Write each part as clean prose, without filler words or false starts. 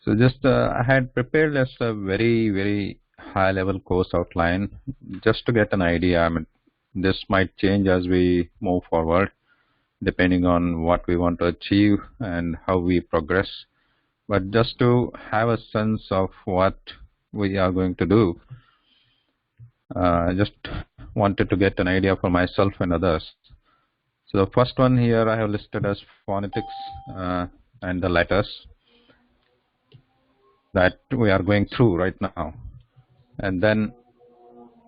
So just I had prepared just a very high level course outline just to get an idea. I mean, this might change as we move forward depending on what we want to achieve and how we progress. But just to have a sense of what we are going to do, I just wanted to get an idea for myself and others. So the first one here I have listed as phonetics and the letters that we are going through right now. And then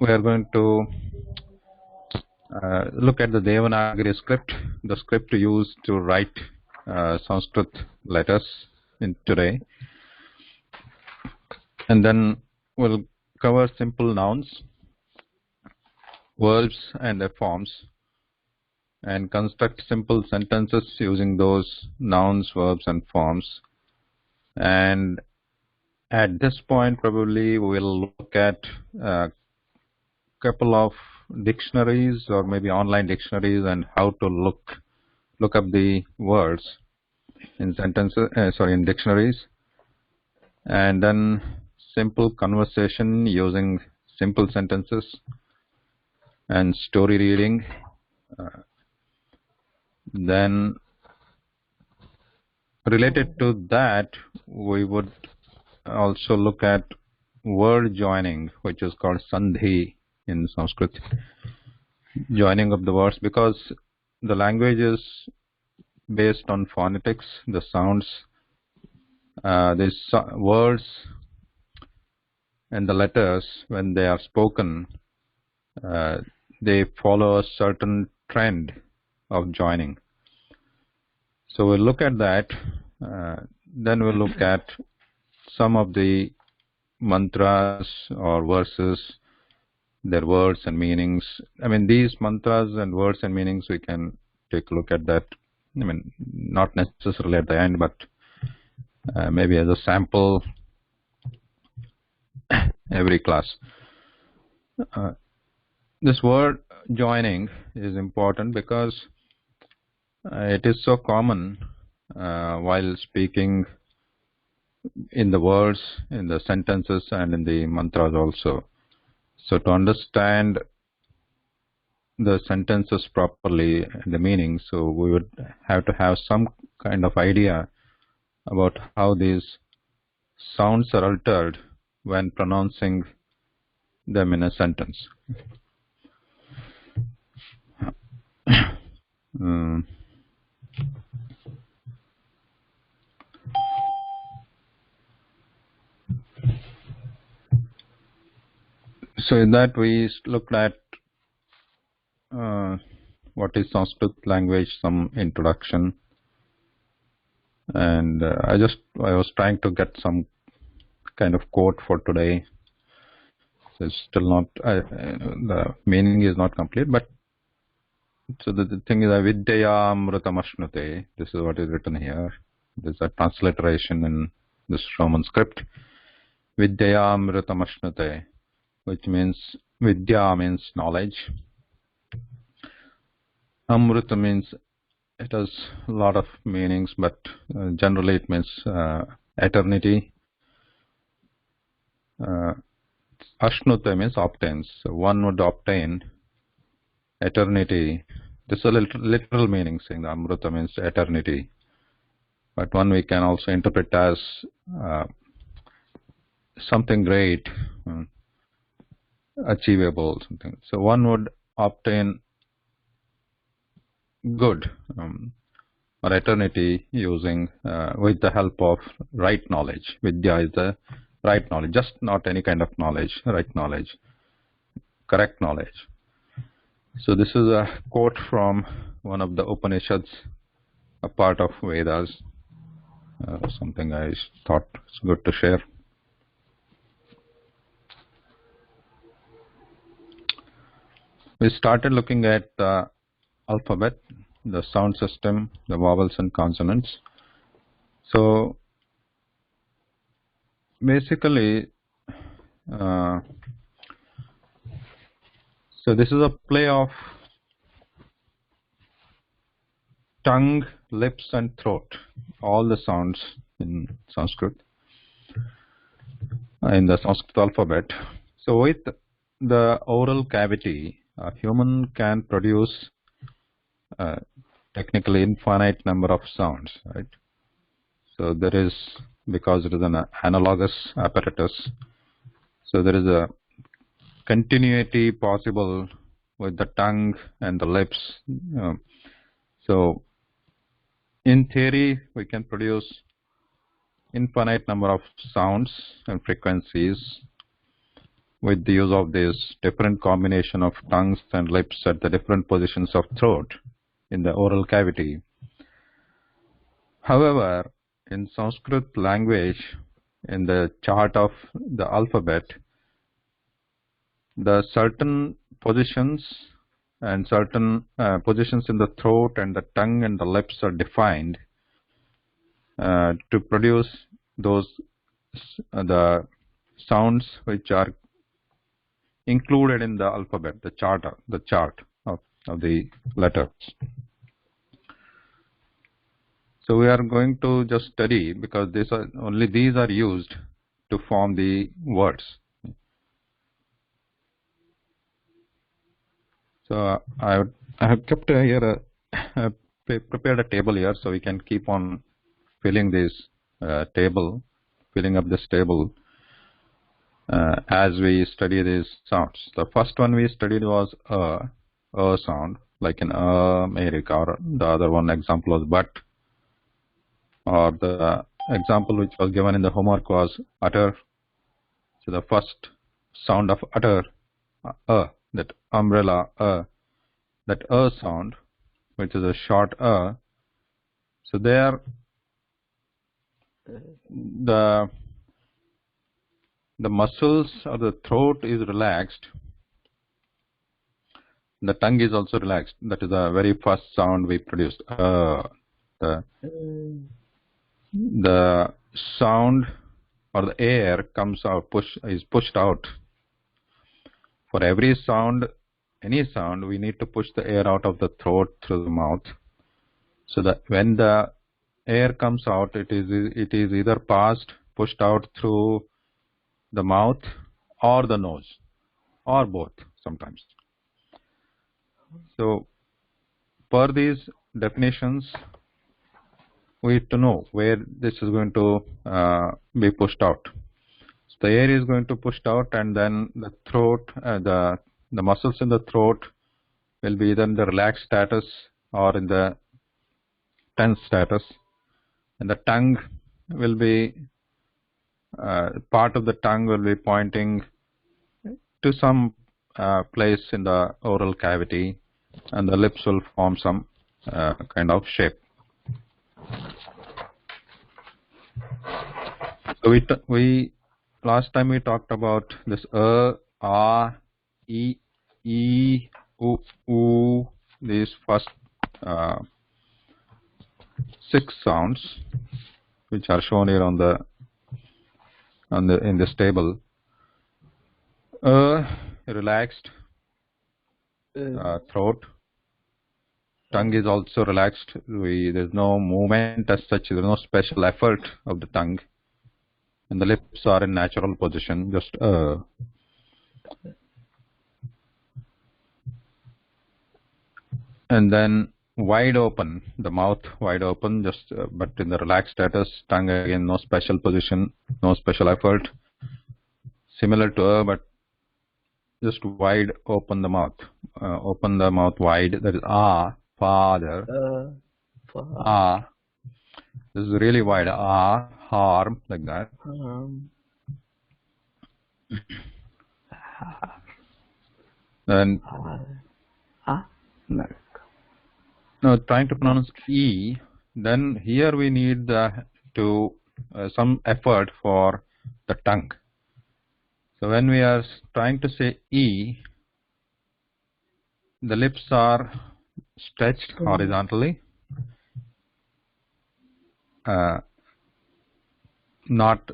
we are going to look at the Devanagari script, the script used to write Sanskrit letters in today. And then we'll cover simple nouns, verbs and their forms, and construct simple sentences using those nouns, verbs and forms. And at this point probably we'll look at a couple of dictionaries or maybe online dictionaries and how to look up the words in sentences, in dictionaries, and then simple conversation using simple sentences and story reading. Then related to that, we would also look at word joining, which is called sandhi in Sanskrit, joining of the words, because the language is based on phonetics, the sounds, these words and the letters, when they are spoken, they follow a certain trend of joining. So we'll look at that. Then we'll look at some of the mantras or verses, their words and meanings. I mean, these mantras and words and meanings, we can take a look at that. I mean, not necessarily at the end, but maybe as a sample every class. This word joining is important because it is so common while speaking in the words, in the sentences and in the mantras also. So to understand the sentences properly, the meaning, so we would have to have some kind of idea about how these sounds are altered when pronouncing them in a sentence. So in that we looked at what is Sanskrit language, some introduction, and I was trying to get some kind of quote for today. So it's still not, the meaning is not complete, but so the thing is, Vidyaya Amrutamashnute, this is what is written here. There's a transliteration in this Roman script. Vidyaya Amrutamashnute, which means, Vidya means knowledge. Amrita means, it has a lot of meanings, but generally it means eternity. Ashnute means obtains. So one would obtain eternity. This is a literal meaning, saying the Amrita means eternity. But one we can also interpret as something great, achievable, something. So one would obtain good or eternity using with the help of right knowledge. Vidya is the right knowledge, just not any kind of knowledge, right knowledge, correct knowledge. So this is a quote from one of the Upanishads, a part of Vedas, something I thought it's good to share. We started looking at the alphabet, the sound system, the vowels and consonants. So basically, so this is a play of tongue, lips and throat, all the sounds in Sanskrit. in the Sanskrit alphabet. So with the oral cavity, a human can produce uh, technically infinite number of sounds, right? So there is, because it is an analogous apparatus, so there is a continuity possible with the tongue and the lips. So in theory, we can produce infinite number of sounds and frequencies with the use of this different combination of tongues and lips at the different positions of throat in the oral cavity. However, in Sanskrit language, in the chart of the alphabet, the certain positions and certain positions in the throat and the tongue and the lips are defined to produce those the sounds which are included in the alphabet, the chart of the letters. So we are going to just study, because these are used to form the words. So I have kept here prepared a table here, so we can keep on filling this filling up this table as we study these sounds. The first one we studied was a sound, like in America, or the other one example was but, or the example which was given in the homework was utter. So the first sound of utter, that umbrella, that sound, which is a short So there, the muscles of the throat is relaxed. The tongue is also relaxed. That is the very first sound we produced. The sound or the air comes out, is pushed out. For every sound, any sound, we need to push the air out of the throat through the mouth. So that when the air comes out, it is either pushed out through the mouth or the nose, or both sometimes. So per these definitions, we have to know where this is going to be pushed out. So the air is going to pushed out, and then the throat, the muscles in the throat will be either in the relaxed status or in the tense status, and the tongue will be part of the tongue will be pointing to some place in the oral cavity, and the lips will form some kind of shape. So we last time we talked about this e, u, these first 6 sounds, which are shown here in this table. Relaxed throat. Tongue is also relaxed. There's no movement as such. There's no special effort of the tongue, and the lips are in natural position. Just and then wide open, the mouth wide open, just but in the relaxed status. Tongue again, no special position, no special effort. Similar to but just wide open the mouth. Open the mouth wide. That is father. This is really wide. Harm, like that. Then now trying to pronounce E. Then here we need some effort for the tongue. So when we are trying to say E, the lips are stretched horizontally, not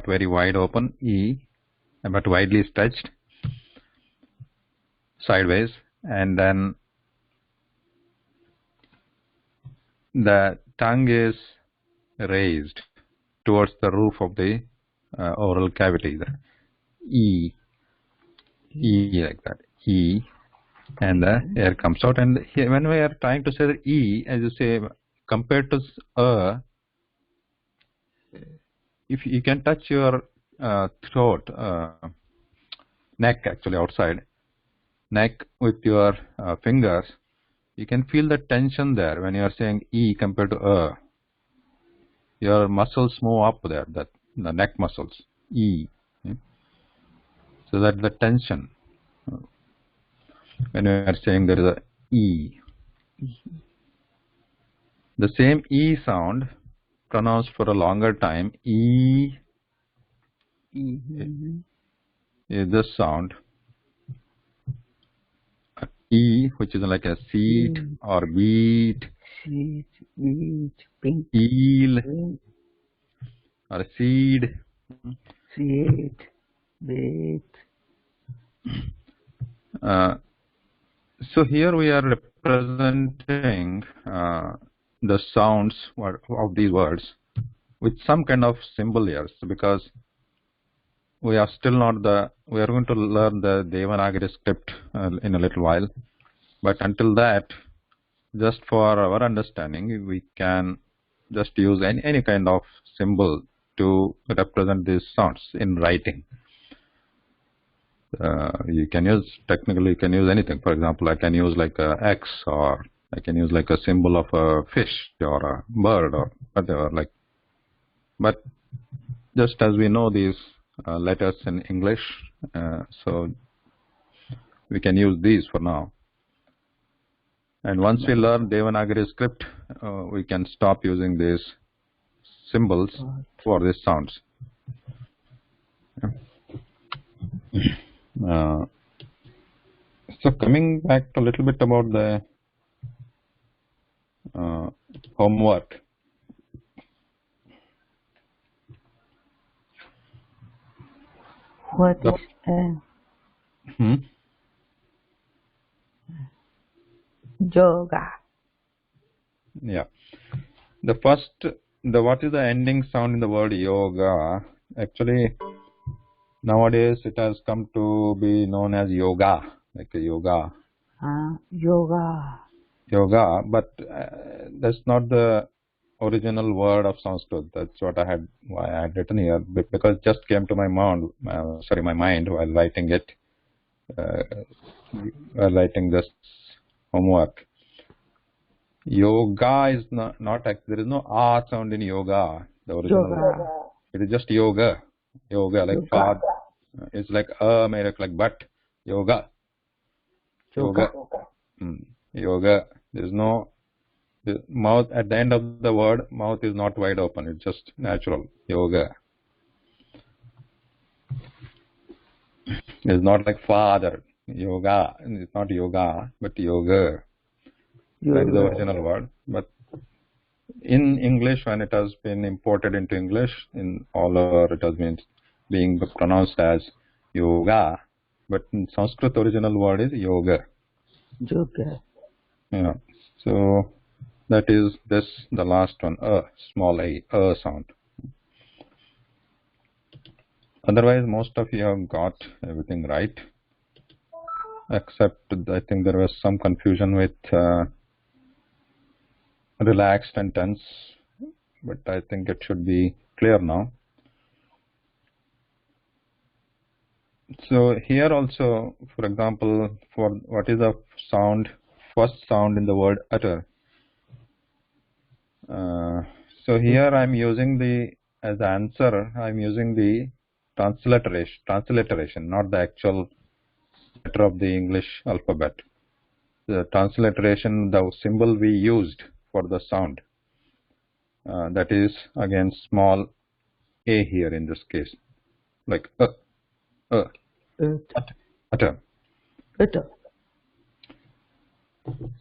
very wide open, E, but widely stretched sideways, and then the tongue is raised towards the roof of the oral cavity. E, E like that. E, and the air comes out. And here, when we are trying to say the E, as you say, compared to if you can touch your throat, neck actually outside, neck with your fingers, you can feel the tension there when you are saying E compared to your muscles move up there, that the neck muscles, E. So that the tension when you are saying there is a E. The same E sound pronounced for a longer time, E is this sound. E, which is like a seat or beat, eel or seed, beat. So here we are representing the sounds of these words with some kind of symbol here, because we are still not we are going to learn the Devanagari script in a little while, but until that, just for our understanding, we can just use any kind of symbol to represent these sounds in writing. You can use, technically you can use anything. For example, I can use like a X, or I can use like a symbol of a fish or a bird or whatever. Like, but just as we know these letters in English, so we can use these for now. And once we learn Devanagari script, we can stop using these symbols for these sounds. So coming back a little bit about the homework. What is yoga? Yeah. What is the ending sound in the word yoga? Actually, nowadays it has come to be known as yoga, like a yoga. Yoga, but that's not the original word of Sanskrit. That's what I had written here, because it just came to my mind. My mind while writing it, while writing this homework. Yoga is not there is no ah sound in yoga. The original word. It is just yoga. Yoga like father. It's like may look like but. Yoga. Yoga. Yoga. There's no the mouth at the end of the word. Mouth is not wide open. It's just natural. Yoga. It's not like father. Yoga. It's not yoga, but yoga. That is the original word. But in English, when it has been imported into English, in all over it has been being pronounced as yoga. But in Sanskrit, original word is yoga. Yoga. Yeah. So that is this, the last one, small a sound. Otherwise, most of you have got everything right, except I think there was some confusion with relaxed and tense, but I think it should be clear now. So here also, for example, for what is the sound, first sound in the word utter. So here I'm using as the answer, I'm using the transliteration, not the actual letter of the English alphabet. The transliteration, the symbol we used for the sound, that is again small a here in this case, like utter.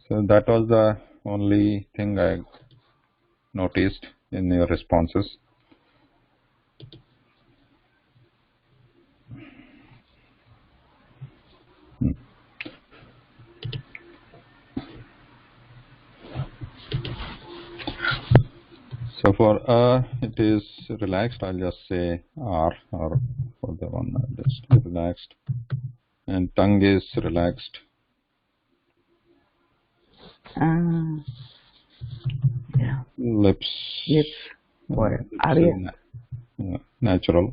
So that was the only thing I noticed in your responses. So for it is relaxed. I'll just say R, or for the one just relaxed, and tongue is relaxed. Yeah. Lips. What? Lips is natural.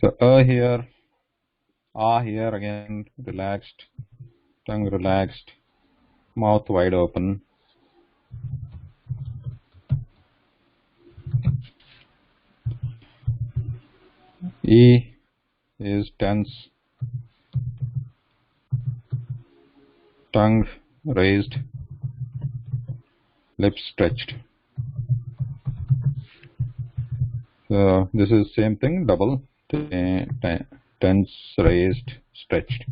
So here, here again relaxed, tongue relaxed, mouth wide open. E is tense, tongue raised, lips stretched. So this is same thing, double, tense, raised, stretched.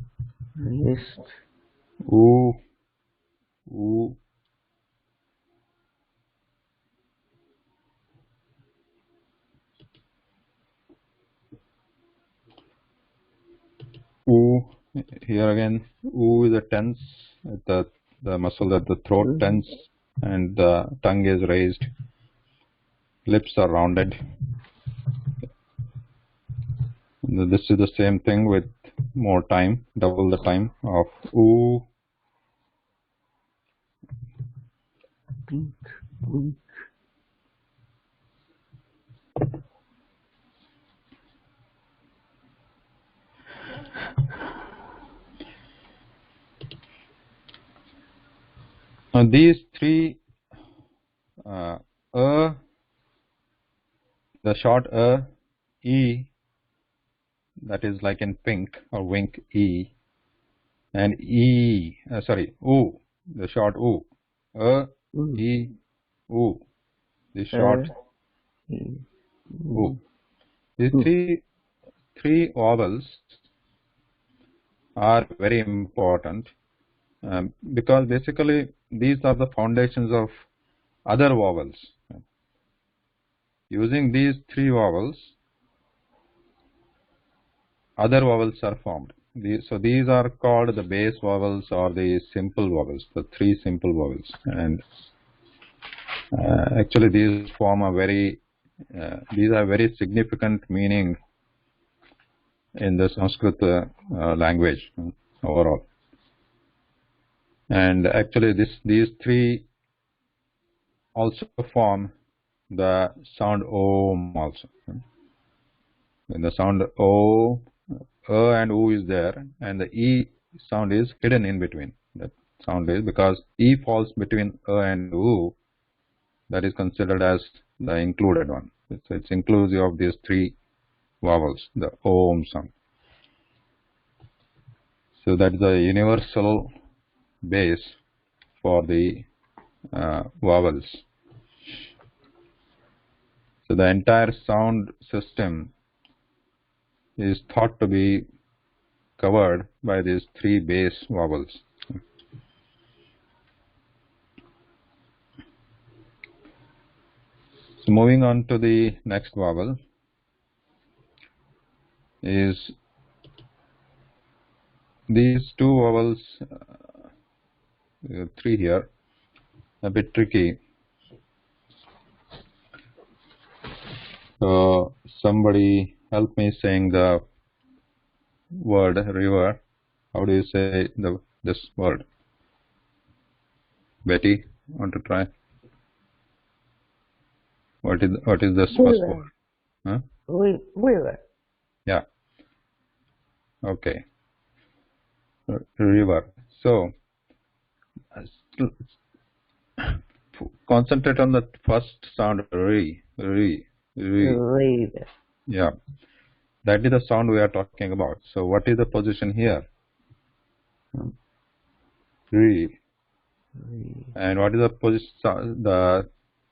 Raised. Ooh, ooh. Ooh, here again, ooh is a tense, the muscle at the throat tense, and the tongue is raised, lips are rounded. This is the same thing with more time, double the time of ooh. Pink. Weak. Now these three, the short e, that is like in pink or wink e, and e, ooh, the short ooh, e, ooh, the short ooh. These three vowels are very important because basically these are the foundations of other vowels. Using these three vowels, other vowels are formed. So these are called the base vowels or the simple vowels, the three simple vowels. And actually these form a these are very significant meaning in the Sanskrit language overall. And actually these three also form the sound Om also. When the sound O, and U is there, and the E sound is hidden in between. That sound is because E falls between and U, that is considered as the included one. It's inclusive of these three vowels, the Om sound. So that is the universal base for the vowels. So the entire sound system is thought to be covered by these three base vowels. So moving on to the next vowel is these two vowels, three here, a bit tricky. So somebody help me saying the word river. How do you say this word? Betty, want to try? What is this first word? Huh? River. Yeah. Okay. River. So concentrate on the first sound, re. River. Yeah. That is the sound we are talking about. So what is the position here? Re. And what is the position? The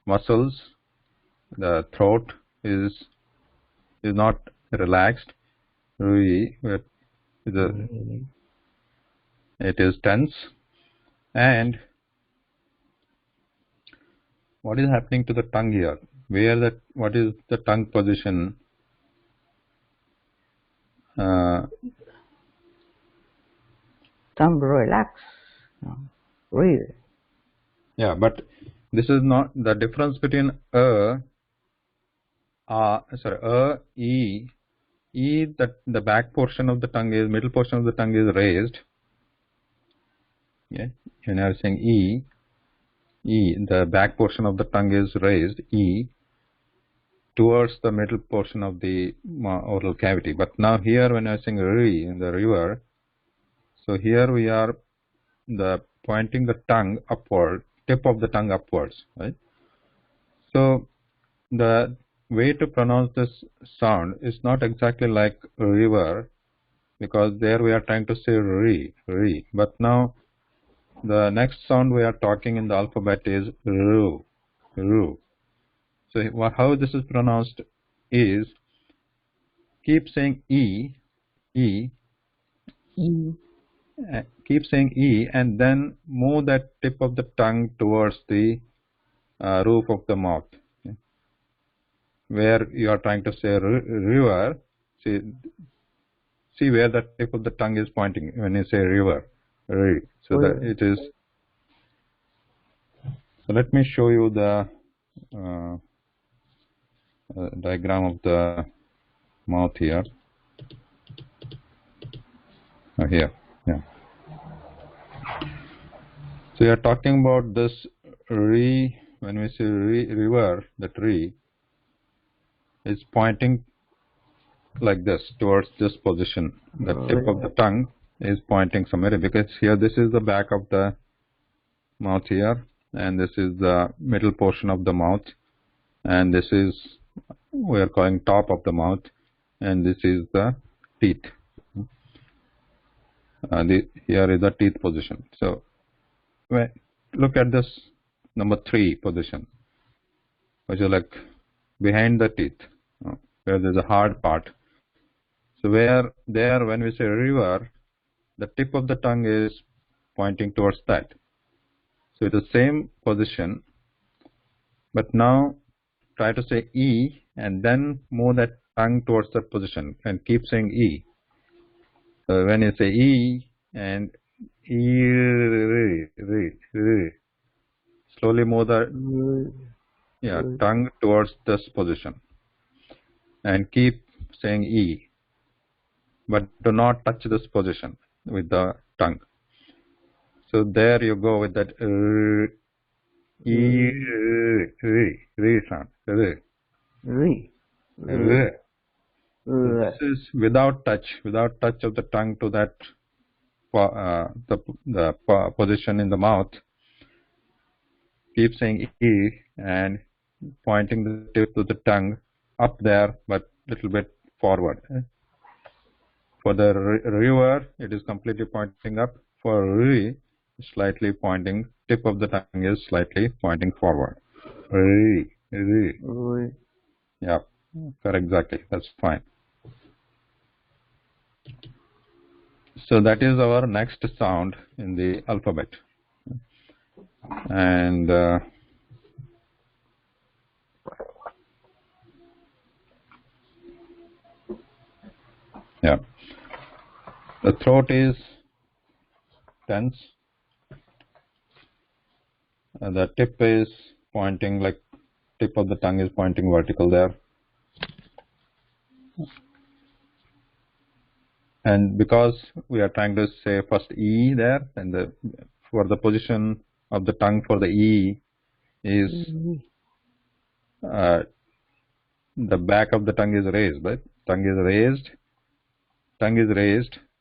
muscles, the throat is not relaxed. Re. It is tense. And what is happening to the tongue here? What is the tongue position? Tongue relax. No. Read. Yeah, but this is not the difference between e. E, that the back portion of the tongue is, middle portion of the tongue is raised. Yeah, when you are saying the back portion of the tongue is raised, towards the middle portion of the oral cavity. But now here, when I am saying in the river, so here we are pointing the tongue upward, tip of the tongue upwards, right? So the way to pronounce this sound is not exactly like river, because there we are trying to say re. But now the next sound we are talking in the alphabet is ru. So how this is pronounced is, keep saying e, E. keep saying e, and then move that tip of the tongue towards the roof of the mouth. Okay? Where you are trying to say river, see where the tip of the tongue is pointing when you say river. So that it is. So let me show you the uh, diagram of the mouth here. Here, yeah. So you are talking about this when we say river, that is pointing like this towards this position. The tip of the tongue is pointing somewhere, because here this is the back of the mouth here, and this is the middle portion of the mouth, and this is, we are calling top of the mouth, and this is the teeth. Here is the teeth position. So look at this number 3 position, which is like behind the teeth, where there's a hard part. So when we say river, the tip of the tongue is pointing towards that. So it's the same position, but now try to say e, and then move that tongue towards that position, and keep saying e. So when you say e and slowly move the tongue towards this position, and keep saying e, but do not touch this position with the tongue. So there you go with that sound. This is without touch of the tongue to that the position in the mouth. Keep saying e and pointing the tip of the tongue up there, but little bit forward. For the river, it is completely pointing up. For slightly pointing, tip of the tongue is slightly pointing forward. Yeah, correct, exactly. That's fine. So that is our next sound in the alphabet. And yeah, the throat is tense. The tip is pointing, like tip of the tongue is pointing vertical there. And because we are trying to say first e there, and for the position of the tongue for the e is the back of the tongue is raised, but tongue is raised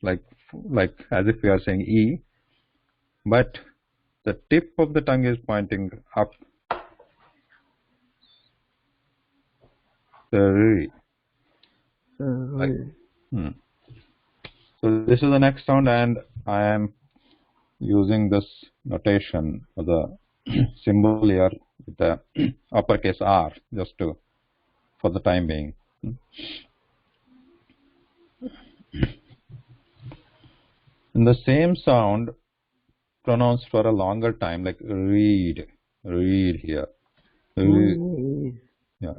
like as if we are saying e, but the tip of the tongue is pointing up. So this is the next sound, and I am using this notation for the symbol here with the uppercase R, just for the time being. And the same sound pronounced for a longer time, like read here. Yeah.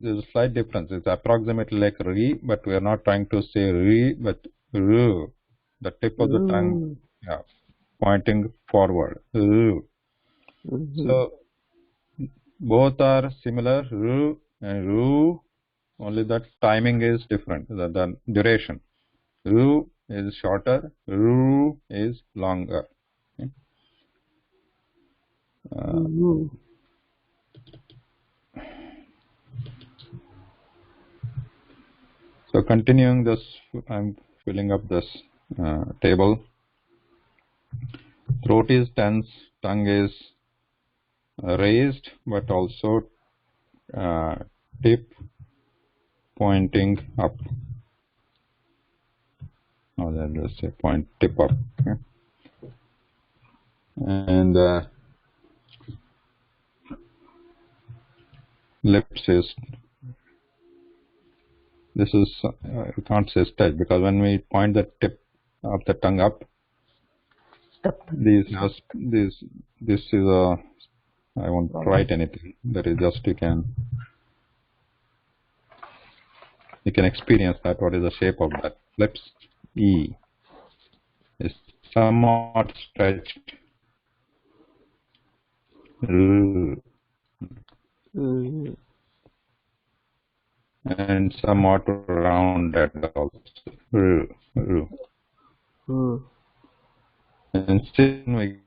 There's a slight difference. It's approximately like re, but we are not trying to say re, but ru. the tip of the tongue, yeah, pointing forward. So both are similar, and ru, only the timing is different, the duration. Ru is shorter, ru is longer. Okay. So continuing this, I'm filling up this table. Throat is tense, tongue is raised, but also tip pointing up. Oh, let's say point tip up. Okay. And lips is, this is, you can't say stretch, because when we point the tip of the tongue up, this is a, I won't write anything. That is just you can experience that. What is the shape of that? Lips E is somewhat stretched, and somewhat rounded also. And sin we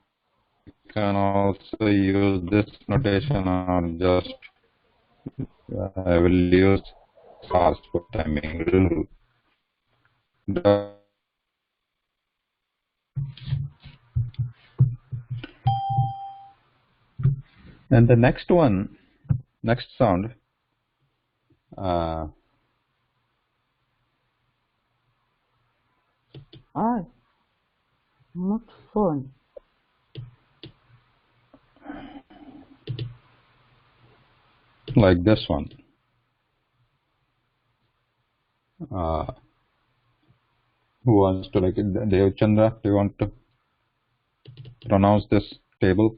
can also use this notation, or just I will use fast for timing. And the next one, next sound, not fun. like this one. Who wants to, like, Dev Chandra, do you want to pronounce this table?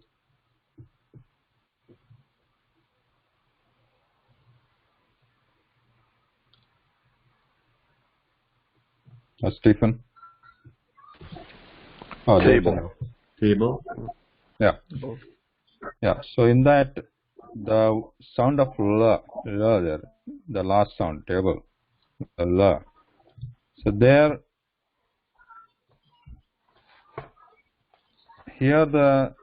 Stephen? Oh, table. Table. Yeah. Yeah. So in that, the sound of la there, the last sound, table, la. So there, here that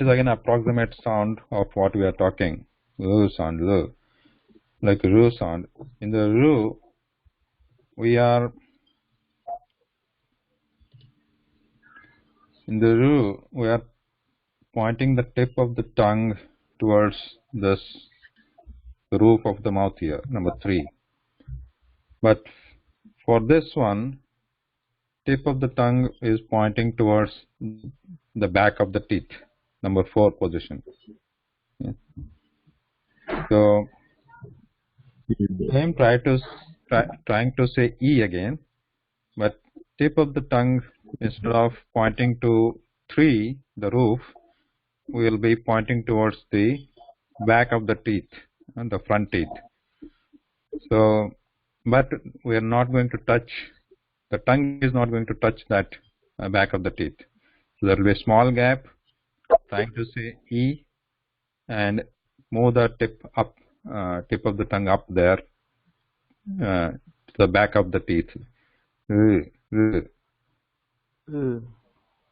is again approximate sound of what we are talking. Ru sound, ru, like ru sound. In the ru, we are pointing the tip of the tongue towards this roof of the mouth here, number 3. But for this one, tip of the tongue is pointing towards the back of the teeth, number 4 position. Yeah. So I am trying to say E again, but tip of the tongue, instead of pointing to 3, the roof, we will be pointing towards the back of the teeth and the front teeth. So, but we are not going to touch, the tongue is not going to touch that back of the teeth. So there will be a small gap, trying to say E, and move the tip up, tip of the tongue up there, to the back of the teeth.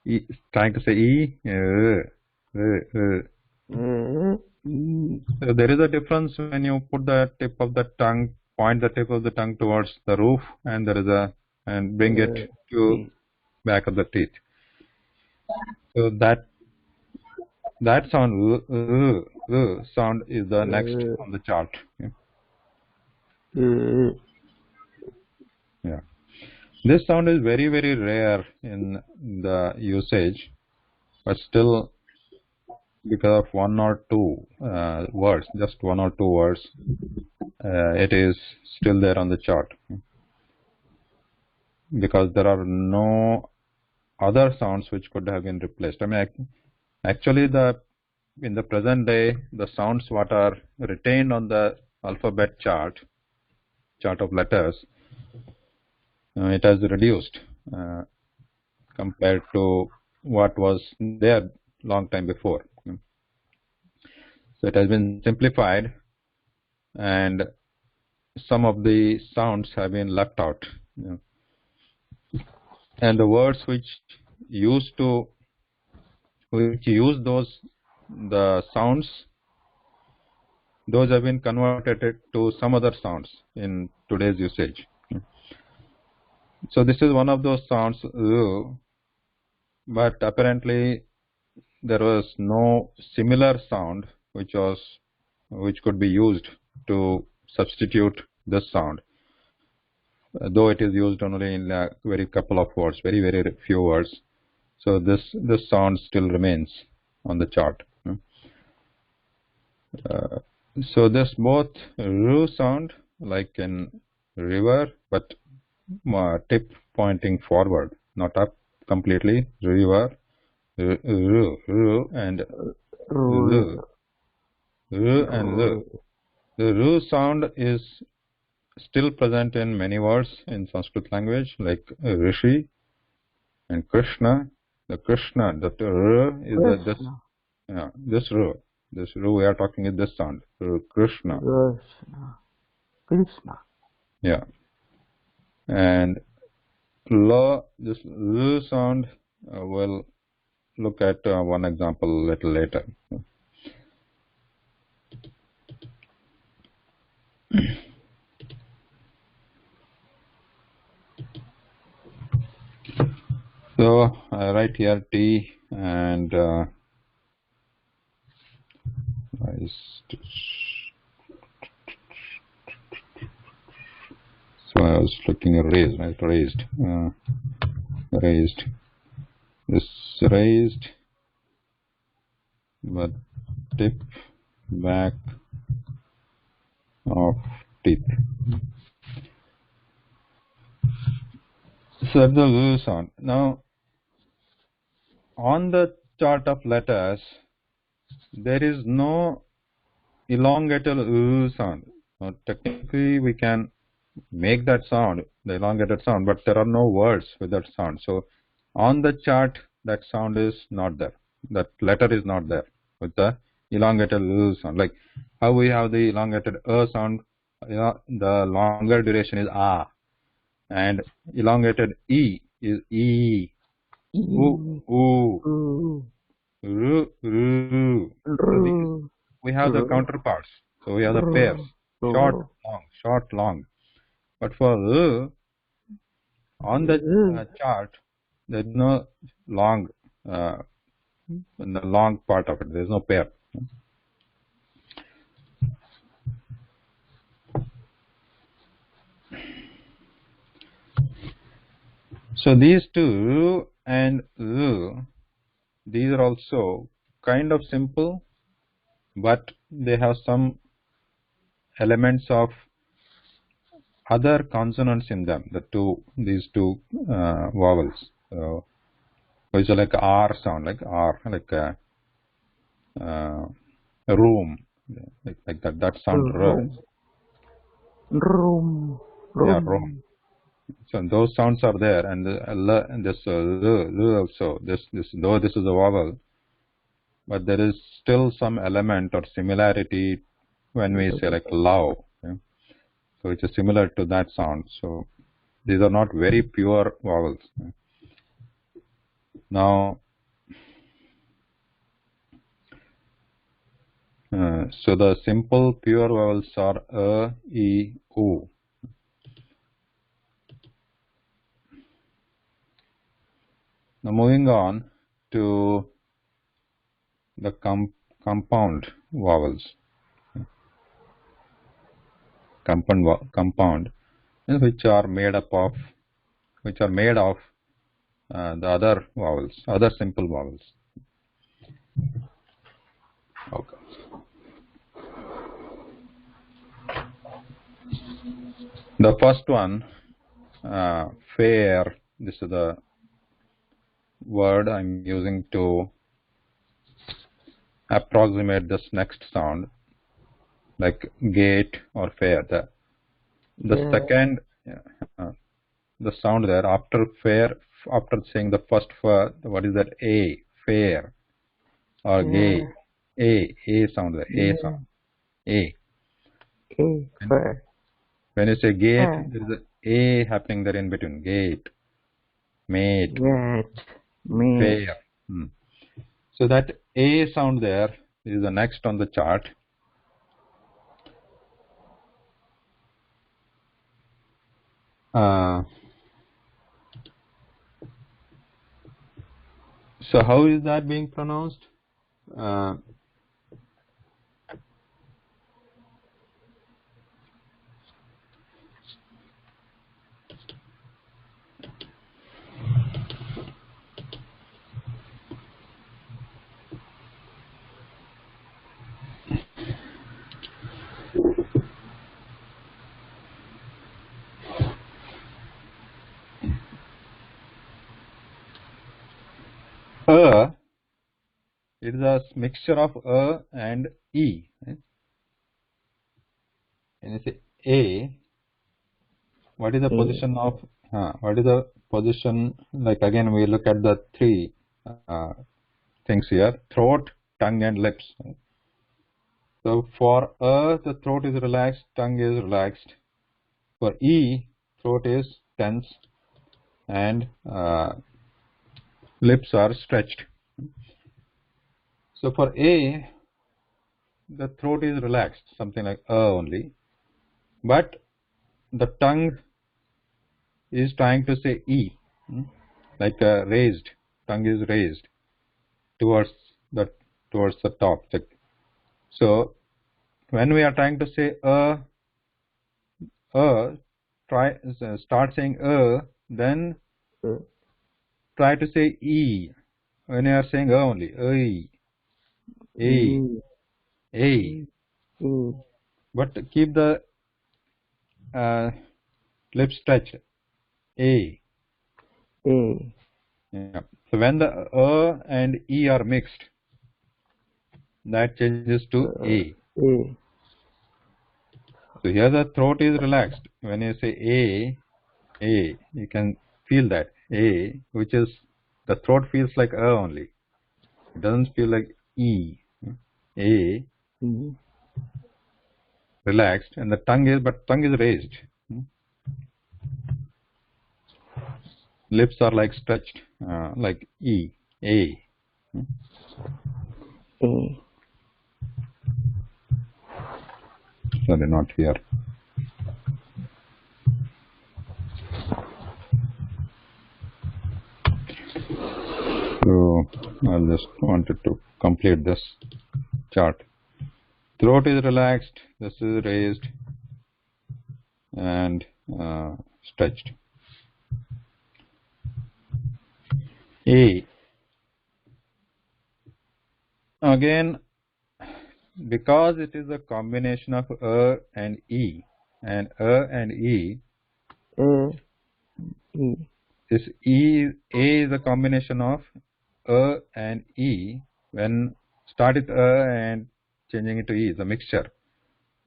E, trying to say E. So there is a difference when you put the tip of the tongue, point the tip of the tongue towards the roof, and there is and bring it to back of the teeth. So that sound, sound is the next on the chart. Yeah. This sound is very, very rare in the usage, but still, because of 1 or 2 words, just 1 or 2 words, it is still there on the chart. Because there are no other sounds which could have been replaced. I mean, actually, in the present day, the sounds what are retained on the alphabet chart of letters, it has reduced compared to what was there long time before. So it has been simplified, and some of the sounds have been left out. And the words which use the sounds, those have been converted to some other sounds in today's usage. So this is one of those sounds, but apparently there was no similar sound which could be used to substitute this sound, though it is used only in a very couple of words, very few words. So this sound still remains on the chart. So this both ru sound like in river, but tip pointing forward, not up completely. River, ru and lu, ru and lu. The ru sound is still present in many words in Sanskrit language, like Rishi and Krishna. The Krishna, the r is this. Yeah, this ru. This ru we are talking is this sound. Krishna. Krishna. Yeah. And la, this l sound, we'll look at one example a little later. So I write here T and so I was looking at raised, right? Raised. This raised, but tip back of teeth. So that's the V sound. Now, on the chart of letters, there is no elongated sound. Now, technically, we can make that sound, the elongated sound, but there are no words with that sound. So, on the chart, that sound is not there. That letter is not there with the elongated sound. Like how we have the elongated sound, the longer duration is ah, and elongated e is e. Ooh. We have the counterparts. So we have the pairs. Short, long. But for on the chart, there is no long, the long part of it. There is no pair. So these two and these are also kind of simple, but they have some elements of other consonants in them. These two vowels, which are like R sound, like R, like room, like that. That sound Room. Yeah, room. So those sounds are there, and this also though this is a vowel, but there is still some element or similarity when we say like love. Okay? So it is similar to that sound. So these are not very pure vowels. Okay? Now, so the simple pure vowels are a, e, u. Now moving on to the compound vowels. Compound, which are made of the other vowels, other simple vowels. Okay. The first one, fair. This is the word I'm using to approximate this next sound, like gate or fair. The second, the sound there after fair, after saying the first fa, what is that? A, fair, or gay. A sound there, A sound, A. Fair. When you say gate, Fair. there is a A happening there in between. Gate, mate, fair. So that A sound there is the next on the chart. So how is that being pronounced? It is a mixture of and E. Right? When you say A, what is the position of, what is the position, like again we look at the three things here, throat, tongue and lips. Right? So for the throat is relaxed, tongue is relaxed. For E, throat is tense and lips are stretched. So for A, the throat is relaxed, something like only, but the tongue is trying to say E, like raised, tongue is raised towards the top. So when we are trying to say start saying then try to say E. When you are saying only, A, but keep the lips stretched, A. Yeah. So when the and E are mixed, that changes to A. So here the throat is relaxed. When you say A, you can feel that A, which is the throat feels like only. It doesn't feel like E. A, relaxed, and the tongue is raised. Lips are like stretched, like E, A. Sorry, not here. So I just wanted to complete this chart. Throat is relaxed, this is raised and stretched. A. Again, because it is a combination of and E, and this A is a combination of and E. When start with and changing it to E is a mixture.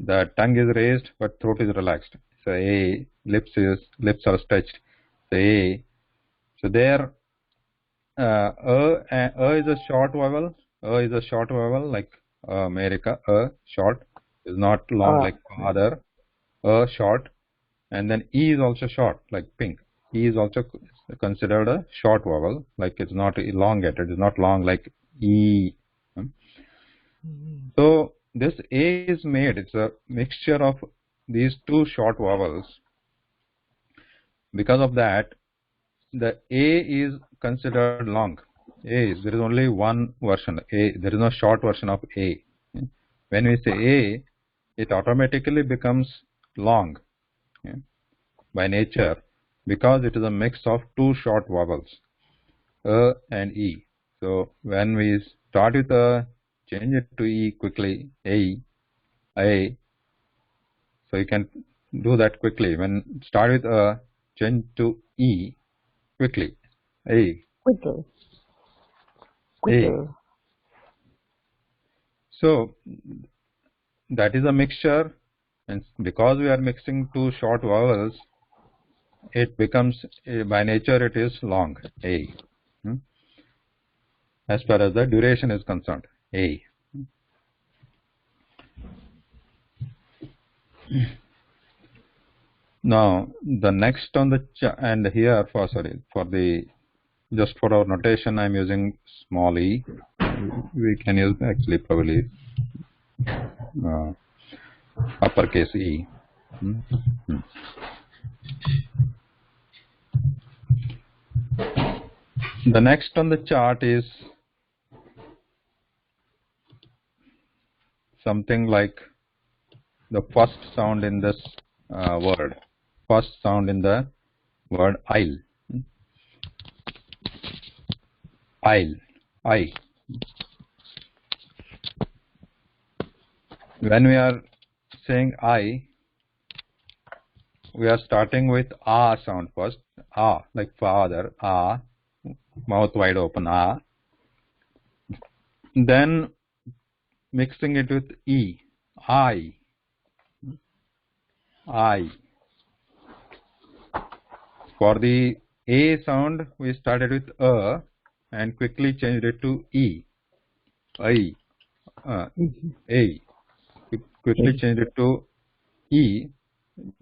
The tongue is raised but throat is relaxed. So A, lips are stretched. So A. So there is a short vowel. Is a short vowel like America. Short is not long like father. Short, and then E is also short like pink. E is also considered a short vowel, like it's not elongated. It's not long like E. So this A is made. It's a mixture of these two short vowels. Because of that, the A is considered long. There is only one version. A, there is no short version of A. When we say A, it automatically becomes long by nature because it is a mix of two short vowels, and E. So when we start with change it to E quickly, A. So you can do that quickly. When start with change to E quickly, A. A. So that is a mixture, and because we are mixing two short vowels, it becomes, by nature it is long, A. Hmm? As far as the duration is concerned, A. Now the next on the and here for the just for our notation I'm using small e. We can use actually probably uh, uppercase E. Hmm? Hmm. The next on the chart is something like the first sound in this word. First sound in the word I'll. I'll. I. When we are saying I, we are starting with ah sound first. Ah, like father. Ah, mouth wide open. Ah. Then mixing it with e. I. I. For the a sound, we started with a and quickly changed it to e. I. A. We quickly changed it to e.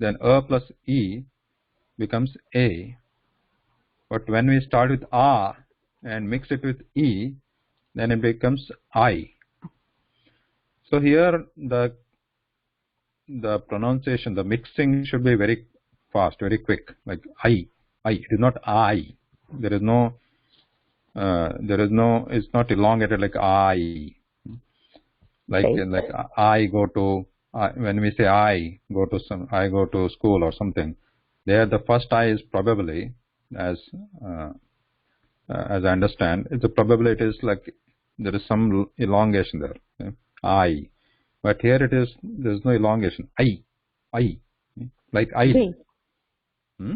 Then a plus e becomes a. But when we start with a and mix it with e, then it becomes I. So here the pronunciation, the mixing should be very fast, very quick. Like I. It is not I. There is no. It's not elongated like I. Like I go to. When we say I go to school or something, there the first I is probably, as I understand, it's a probability is like there is some elongation there. Okay? I, but here it is. There is no elongation. I, like I. J. Hmm?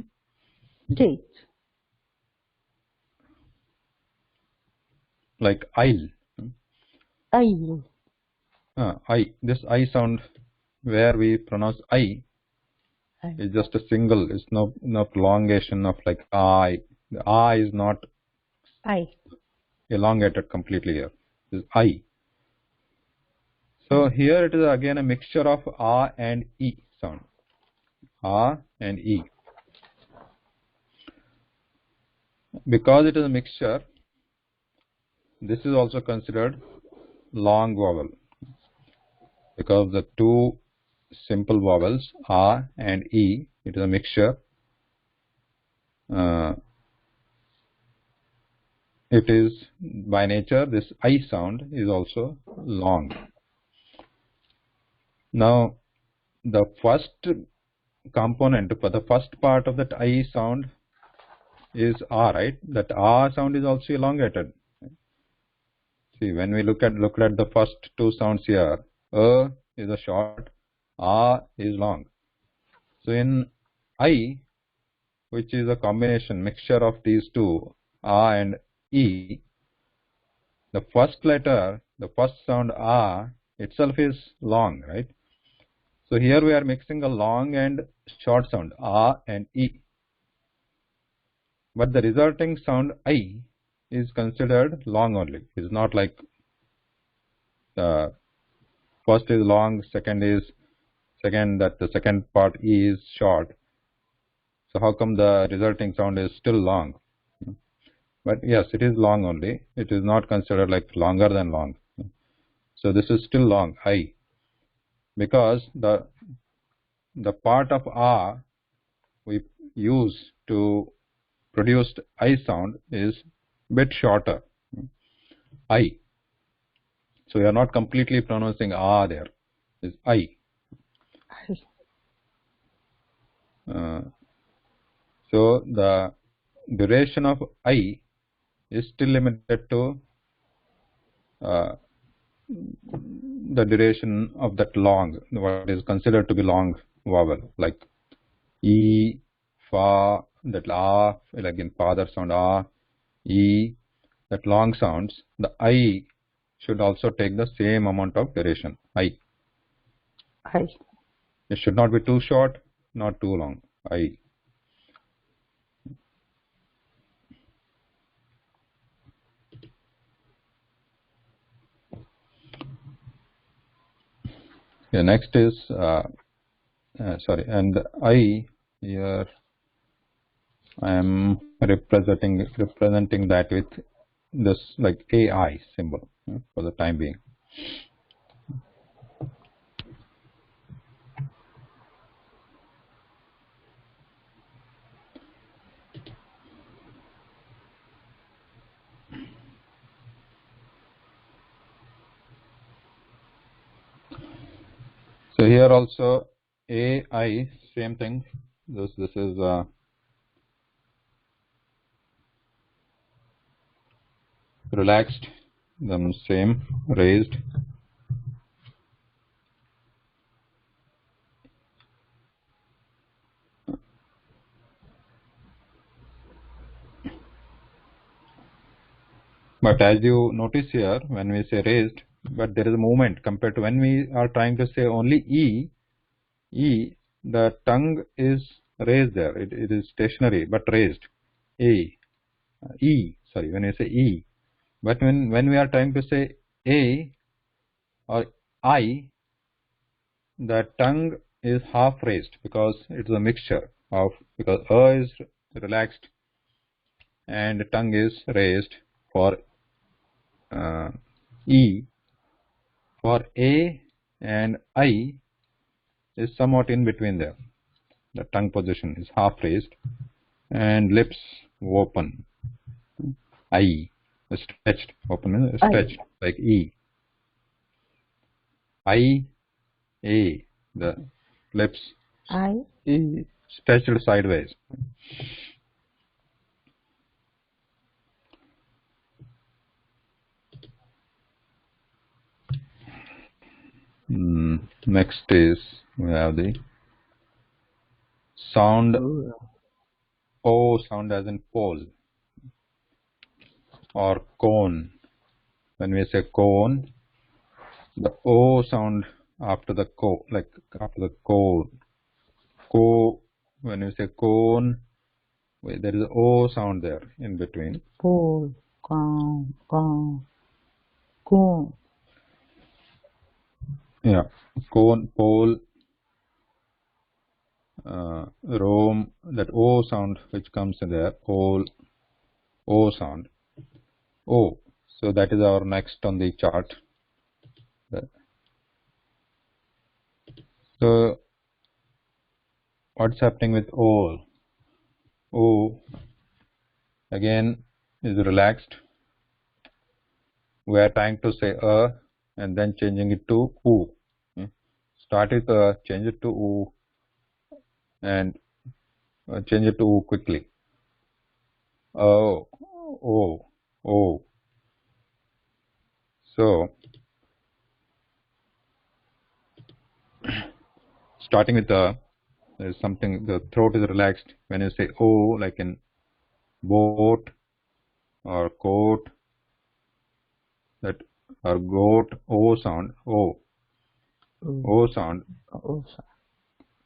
J. Like I'll. I. This I sound where we pronounce I is just a single. It's no prolongation of like I. The I is not elongated completely here. It's I. So here it is again a mixture of A and E sound. A and E. Because it is a mixture, this is also considered long vowel. Because the two simple vowels A and E, it is a mixture. It is by nature, this I sound is also long. Now the first component for the first part of that I sound is A, right? That A sound is also elongated. See, when we look at the first two sounds here, A is a short, A is long. So in I, which is a combination mixture of these two, A and E, the first letter, the first sound A itself is long, right? So here we are mixing a long and short sound A and E. But the resulting sound I is considered long only. It's not like the first is long, that the second part E is short. So how come the resulting sound is still long? But yes, it is long only. It is not considered like longer than long. So this is still long, I, because the part of A we use to produce I sound is bit shorter, I. So we are not completely pronouncing A there. It's I. So the duration of I is still limited to the duration of that long, what is considered to be long vowel, like E, Fa, that A, like in father sound A, E, that long sounds, the I should also take the same amount of duration, I. It should not be too short, not too long, I. Yeah, next is sorry, and I here I am representing that with this like AI symbol for the time being. So here also AI, same thing. This is relaxed, then same raised. But as you notice here, when we say raised, but there is a movement compared to when we are trying to say only E, the tongue is raised there. It is stationary but raised. Sorry, when we say E. But when we are trying to say A or I, the tongue is half raised because it is a mixture of, because is relaxed and the tongue is raised for E. For A and I is somewhat in between there. The tongue position is half raised and lips open. I stretched, open, stretched like E. I, A, the lips E, stretched sideways. Next is we have the sound O, sound as in pole or cone. When we say cone, the O sound after the co, like after the cone. When you say cone, there is a O sound there in between. Pole, cone. Yeah, cone, pole, roam, that O sound which comes in there, O sound, O. So that is our next on the chart. So what's happening with O? O again is relaxed. We are trying to say and then changing it to U. Start with change it to U and change it to U quickly. O. So starting with there is something, the throat is relaxed. When you say O, like in boat or coat, that or goat, O sound, O sound,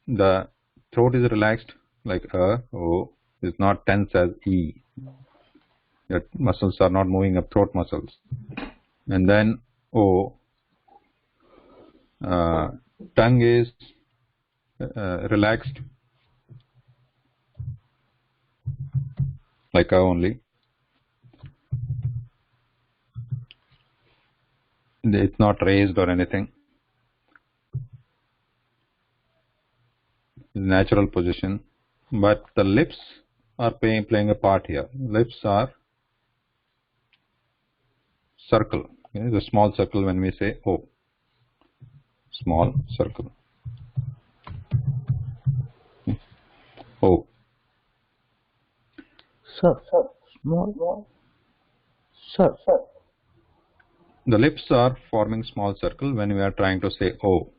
the throat is relaxed like O, is not tense as E. Your muscles are not moving up, throat muscles. And then O, tongue is relaxed like only. It's not raised or anything. Natural position. But the lips are playing a part here. Lips are circle. Okay? The small circle when we say O. Small circle. O. Small. Sir. The lips are forming small circle when we are trying to say O.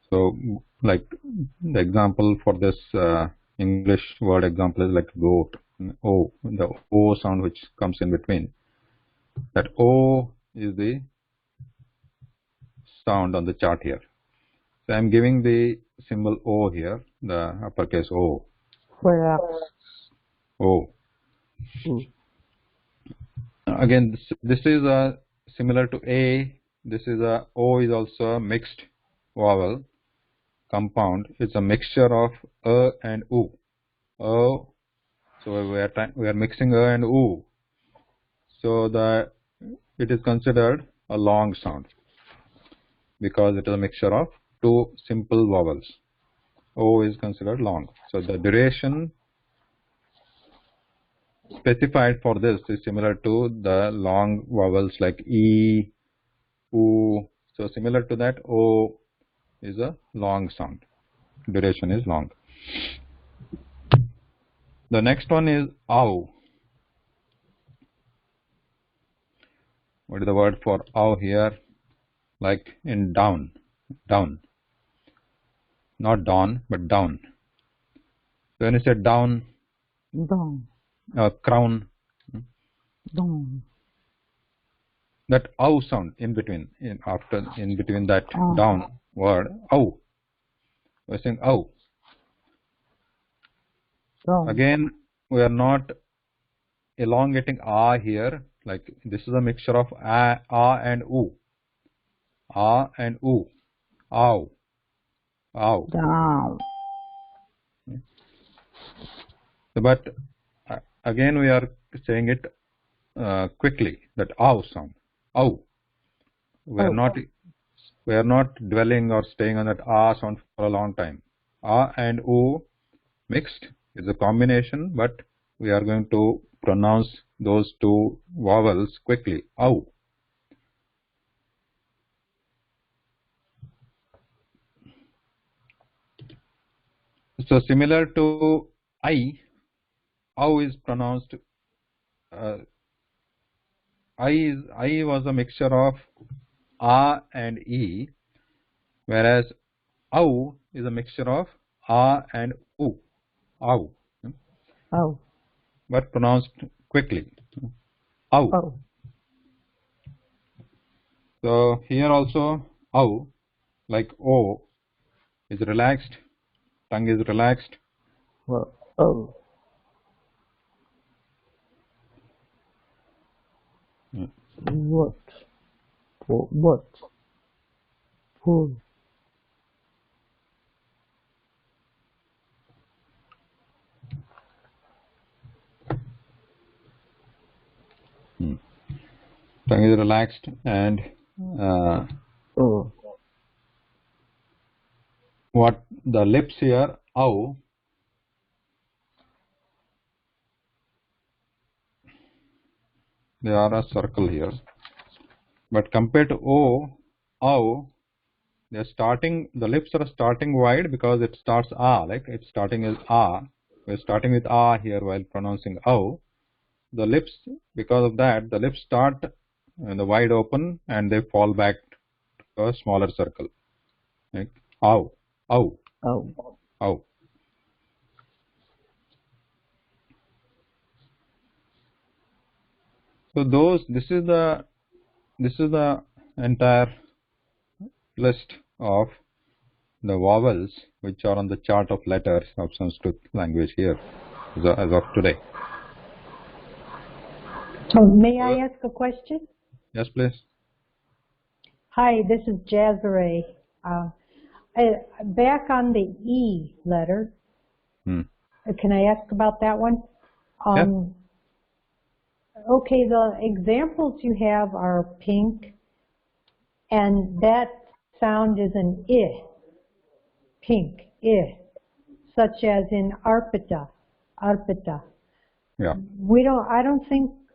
So, like the example for this English word example is like goat. O, the O sound which comes in between. That O is the sound on the chart here. So I'm giving the symbol O here, the uppercase O. Relax. O. Again, this is similar to A. This is O is also mixed vowel compound is a mixture of and u. So we are mixing and u. So it is considered a long sound because it is a mixture of two simple vowels. O is considered long. So the duration specified for this is similar to the long vowels like E, U. So similar to that, O is a long sound. Duration is long. The next one is ow. What is the word for ow here? Like in down, down. Not dawn, but down. So when you say down, Down. Crown, Down. that ow sound in between, in between that Oh. down word, ow. We're saying ow. Down. Again, we are not elongating ah here. Like this is a mixture of ah and u. Ah and u. Ow. Ow. Down. But again, we are saying it quickly. That ow sound. Ow. We are not dwelling or staying on that ah sound for a long time. Ah and u mixed is a combination, but we are going to pronounce those two vowels quickly. Ow. So similar to I, ow is pronounced. I was a mixture of a and e, whereas ow is a mixture of a and u. Ow, Oh. but pronounced quickly. Ow. Oh. So here also ow, like o, is relaxed. Tongue is relaxed. Well, oh. What? What? Pull. Tongue is relaxed, and Oh. what the lips here, ow, they are a circle here. But compared to o, ow, the lips are starting wide because it starts ah, like it's starting as ah. We're starting with ah here while pronouncing ow. The lips, because of that, the lips start in the wide open and they fall back to a smaller circle. Like ow, ow, Oh. ow. So this is the entire list of the vowels which are on the chart of letters of Sanskrit language here as of today. So may I ask a question? Yes, please. Hi, this is Jazare. Back on the E letter, can I ask about that one? Okay, the examples you have are pink, and that sound is an I, pink, I, such as in arpita, arpita. Yeah.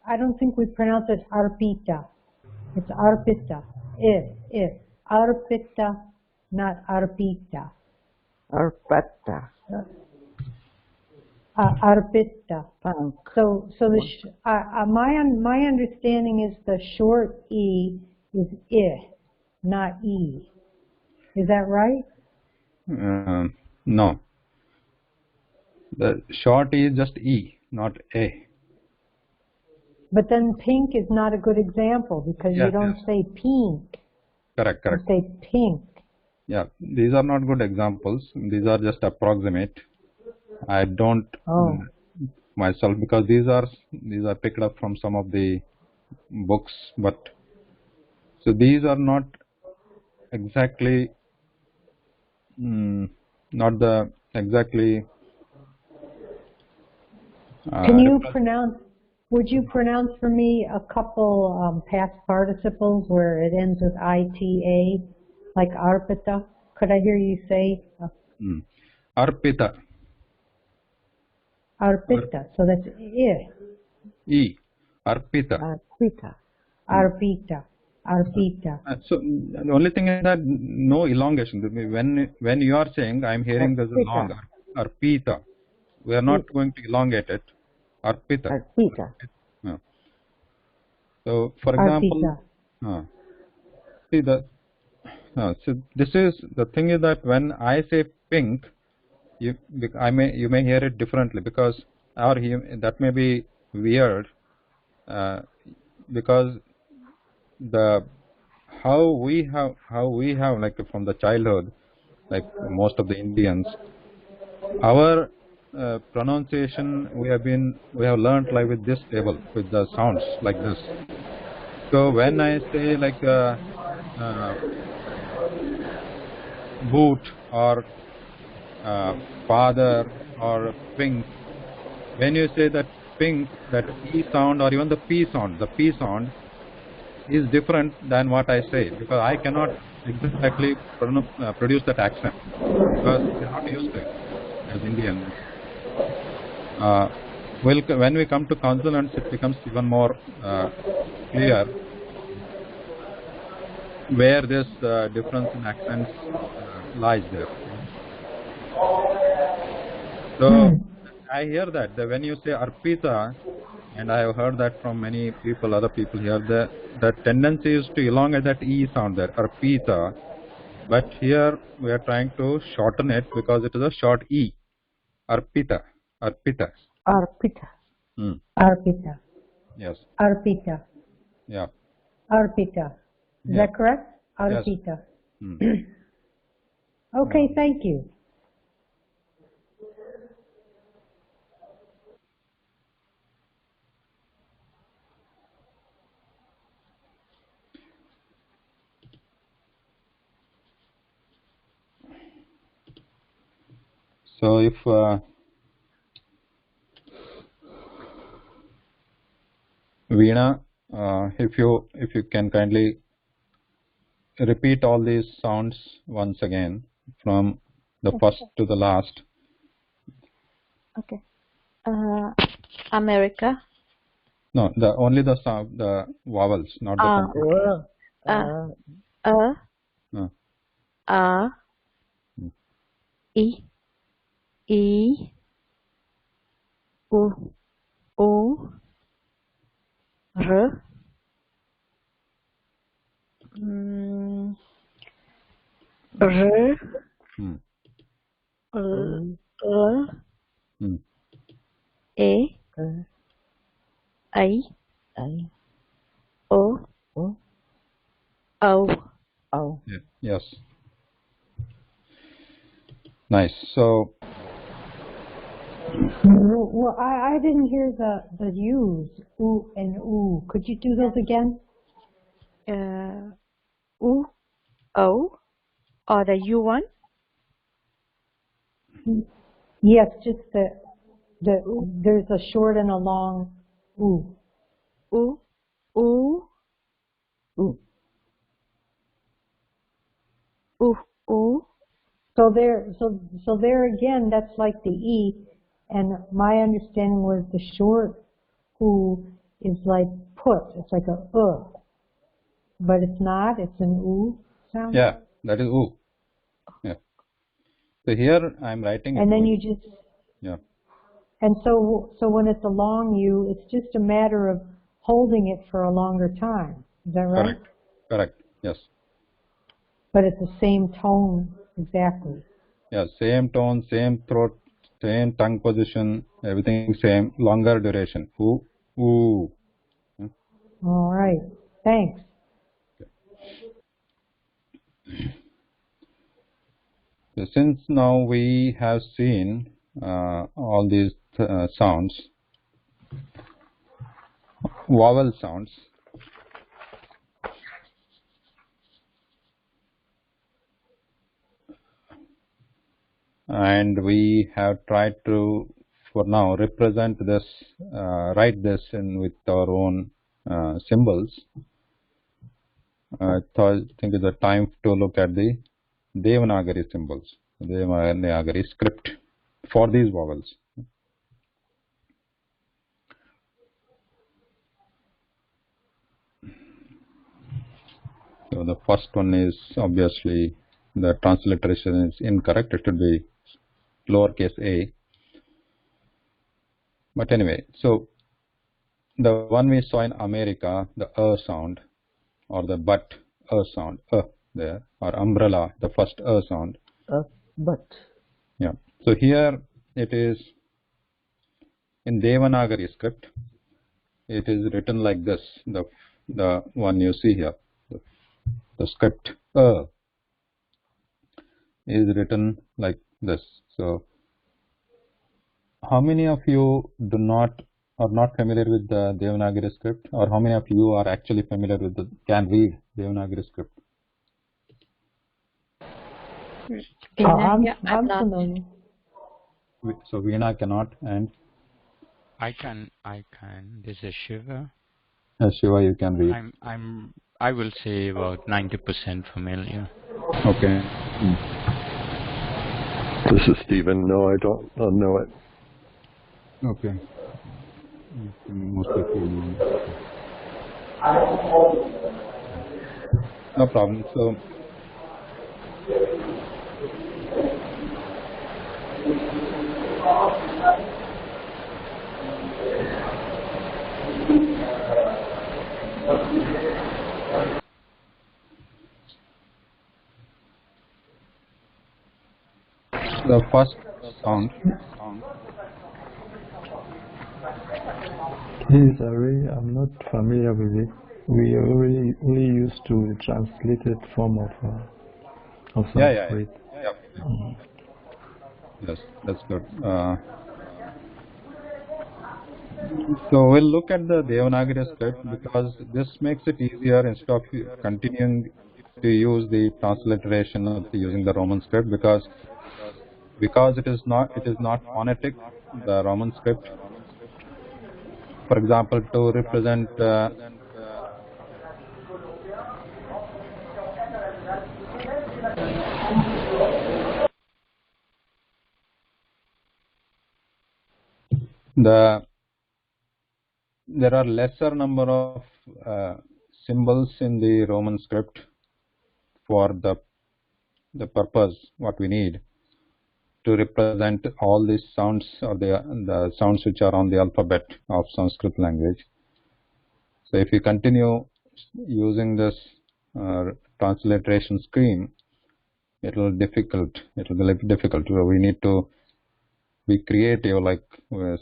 I don't think we pronounce it arpita. It's arpita, I, arpita, not arpita. Arpata. Arpita. Punk. So my understanding is the short E is I, not E. Is that right? No. The short E is just E, not A. But then pink is not a good example because you don't say pink. Correct. You say pink. Yeah, these are not good examples. These are just approximate. I don't myself, because these are picked up from some of the books, but so these are not exactly Not the exactly. Can you pronounce, would you pronounce for me a couple past participles where it ends with ita, like arpita? Could I hear you say Arpita. arpita? So that's I. E. Arpita. Arpita. Arpita. Arpita. So the only thing is that no elongation. When you are saying, I'm hearing there's a long Arpita. We are not going to elongate it. Arpita. Arpita. Yeah. So, for example, see so this is the thing is that when I say pink, you may hear it differently because that may be weird because how we have like from the childhood, like most of the Indians, our pronunciation we have learned like with this table with the sounds like this. So when I say like boot or father or pink, when you say that pink, that E sound or even the P sound is different than what I say because I cannot exactly produce that accent because we are not used to it as Indians. When we come to consonants, it becomes even more clear where this difference in accents lies there. So I hear that when you say Arpita, and I have heard that from many people, other people here, the tendency is to elongate that E sound there, Arpita. But here we are trying to shorten it because it is a short E. Arpita. Arpita. Arpita. Arpita. Yes. Arpita. Yeah. Arpita. Is that correct? Arpita. Yes. Okay, thank you. So if Veena, if you can kindly repeat all these sounds once again from the first to the last. Okay. America. No, only the sound, the vowels, not the E, U, R, R, L, E, I, O, O. Yeah. Yes. Nice. So. Well, I didn't hear the U's, oo and oo. Could you do those again? U, O, or the U one? Yes, just there's a short and a long oo. U, U, U. U, U. So there again, that's like the E, and my understanding was the short oo is like put. It's like a but it's not. It's an oo sound. Yeah, that is oo. Yeah. So here I'm writing. And then you just. Yeah. And so when it's a long U, it's just a matter of holding it for a longer time. Is that right? Correct. Yes. But it's the same tone exactly. Yeah, same tone, same throat, same tongue position, everything same, longer duration. Ooh, ooh. All right. Thanks. So since now we have seen all these sounds, vowel sounds. and we have tried to, for now, represent this, write this in with our own symbols. I think it's a time to look at the Devanagari symbols, Devanagari script for these vowels. So the first one is obviously the transliteration is incorrect. It should be lowercase a. But anyway, so the one we saw in America, the sound, or the but sound, there, or umbrella, the first sound. But. Yeah. So here it is in Devanagari script. It is written like this. The one you see here, the script is written like this. So how many of you are not familiar with the Devanagari script, or how many of you are actually familiar with can read Devanagari script? I'm not. familiar. So Veena cannot, and I can. This is Shiva. Shiva, you can read. I will say about 90% familiar. Okay. This is Stephen. No, I don't know it. Okay. Most of you. No problem. So the first sound. Yes, I'm not familiar with it. We are only used to translated form of Sanskrit. Yeah. Yes, that's good. So we'll look at the Devanagari script because this makes it easier instead of continuing to use the transliteration of using the Roman script because it is not phonetic, the Roman script. For example, to represent there are lesser number of symbols in the Roman script for the purpose what we need to represent all these sounds or the sounds which are on the alphabet of Sanskrit language. So if you continue using this transliteration scheme, it will be difficult. So we need to be creative, like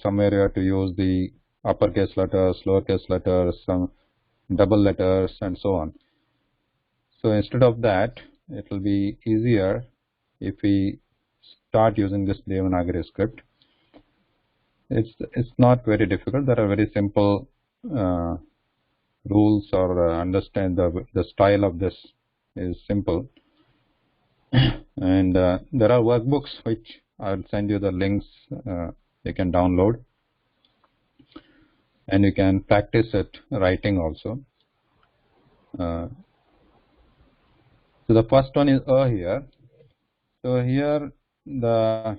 some area to use the uppercase letters, lowercase letters, some double letters, and so on. So instead of that, it will be easier if we start using this Devanagari script. It's not very difficult. There are very simple rules, or understand the style of this is simple. And there are workbooks which I'll send you the links. You can download, and you can practice it writing also. So the first one is here. So here the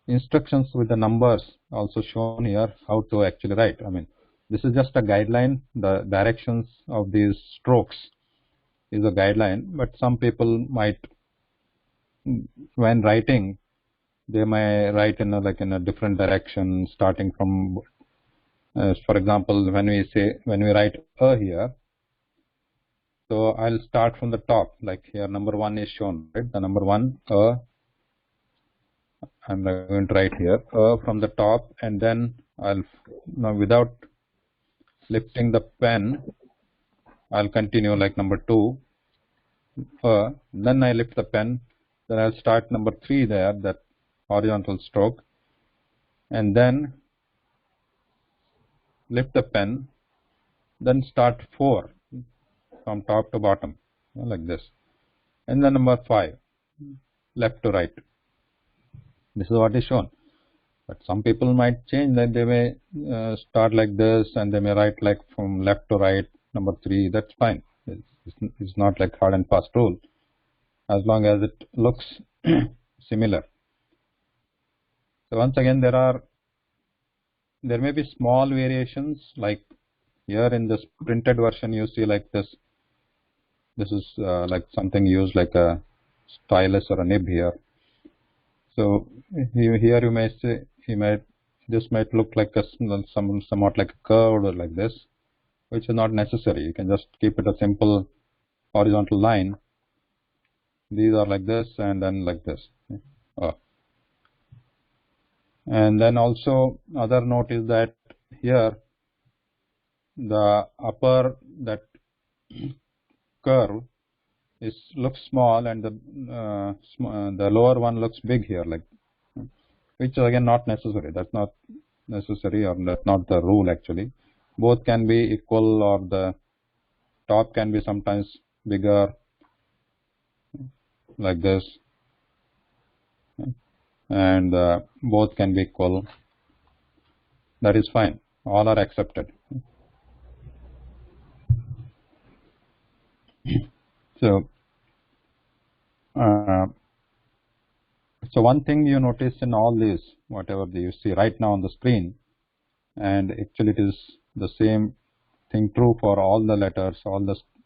instructions with the numbers also shown here how to actually write. I mean, this is just a guideline. The directions of these strokes is a guideline, but some people might, when writing, they may write in a different direction, starting from, for example, when we write here. So I'll start from the top, like here number 1 is shown, right? The number 1 I'm going to write here from the top, and then now without lifting the pen, I'll continue like number 2. Then I lift the pen, then I'll start number 3 there, that horizontal stroke, and then lift the pen, then start 4 from top to bottom, like this, and then number 5, left to right. This is what is shown. But some people might change that. They may start like this and they may write like from left to right, number 3. That's fine. It's not like hard and fast rule, as long as it looks similar. So once again, there may be small variations, like here in this printed version you see like this. This is like something used like a stylus or a nib here. So here you may say this might look like a somewhat like a curve or like this, which is not necessary. You can just keep it a simple horizontal line. These are like this and then like this. And then also other note is that here the upper that curve looks small and the lower one looks big here, like, which is again not necessary. That's not necessary, or that's not the rule actually. Both can be equal, or the top can be sometimes bigger like this, and both can be equal. That is fine. All are accepted. So one thing you notice in all this, whatever you see right now on the screen, and actually it is the same thing true for all the letters,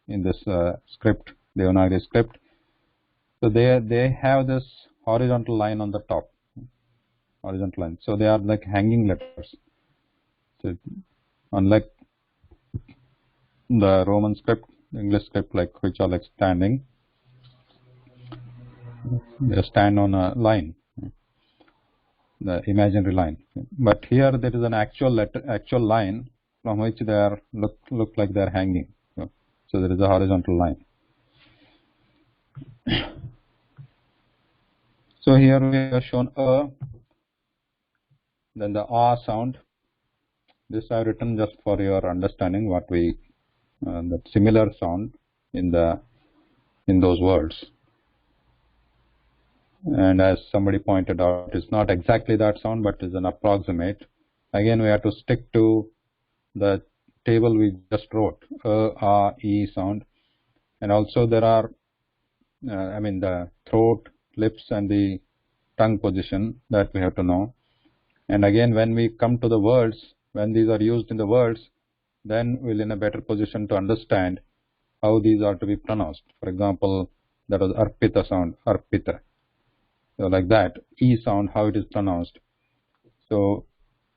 in this script, Devanagari script. So they have this horizontal line on the top, horizontal line. So they are like hanging letters. So unlike the Roman script, English script, like which are like standing, they stand on a line, the imaginary line. But here there is an actual line from which they are look like they are hanging. So there is a horizontal line. So here we have shown a, then the a sound. This I have written just for your understanding what we that similar sound in those words. And as somebody pointed out, it's not exactly that sound, but it's an approximate. Again, we have to stick to the table we just wrote, a, e sound. And also there are, the throat, lips, and the tongue position that we have to know. And again, when we come to the words, when these are used in the words, then we'll in a better position to understand how these are to be pronounced. For example, that was arpita sound, arpita. So like that, e sound, how it is pronounced. So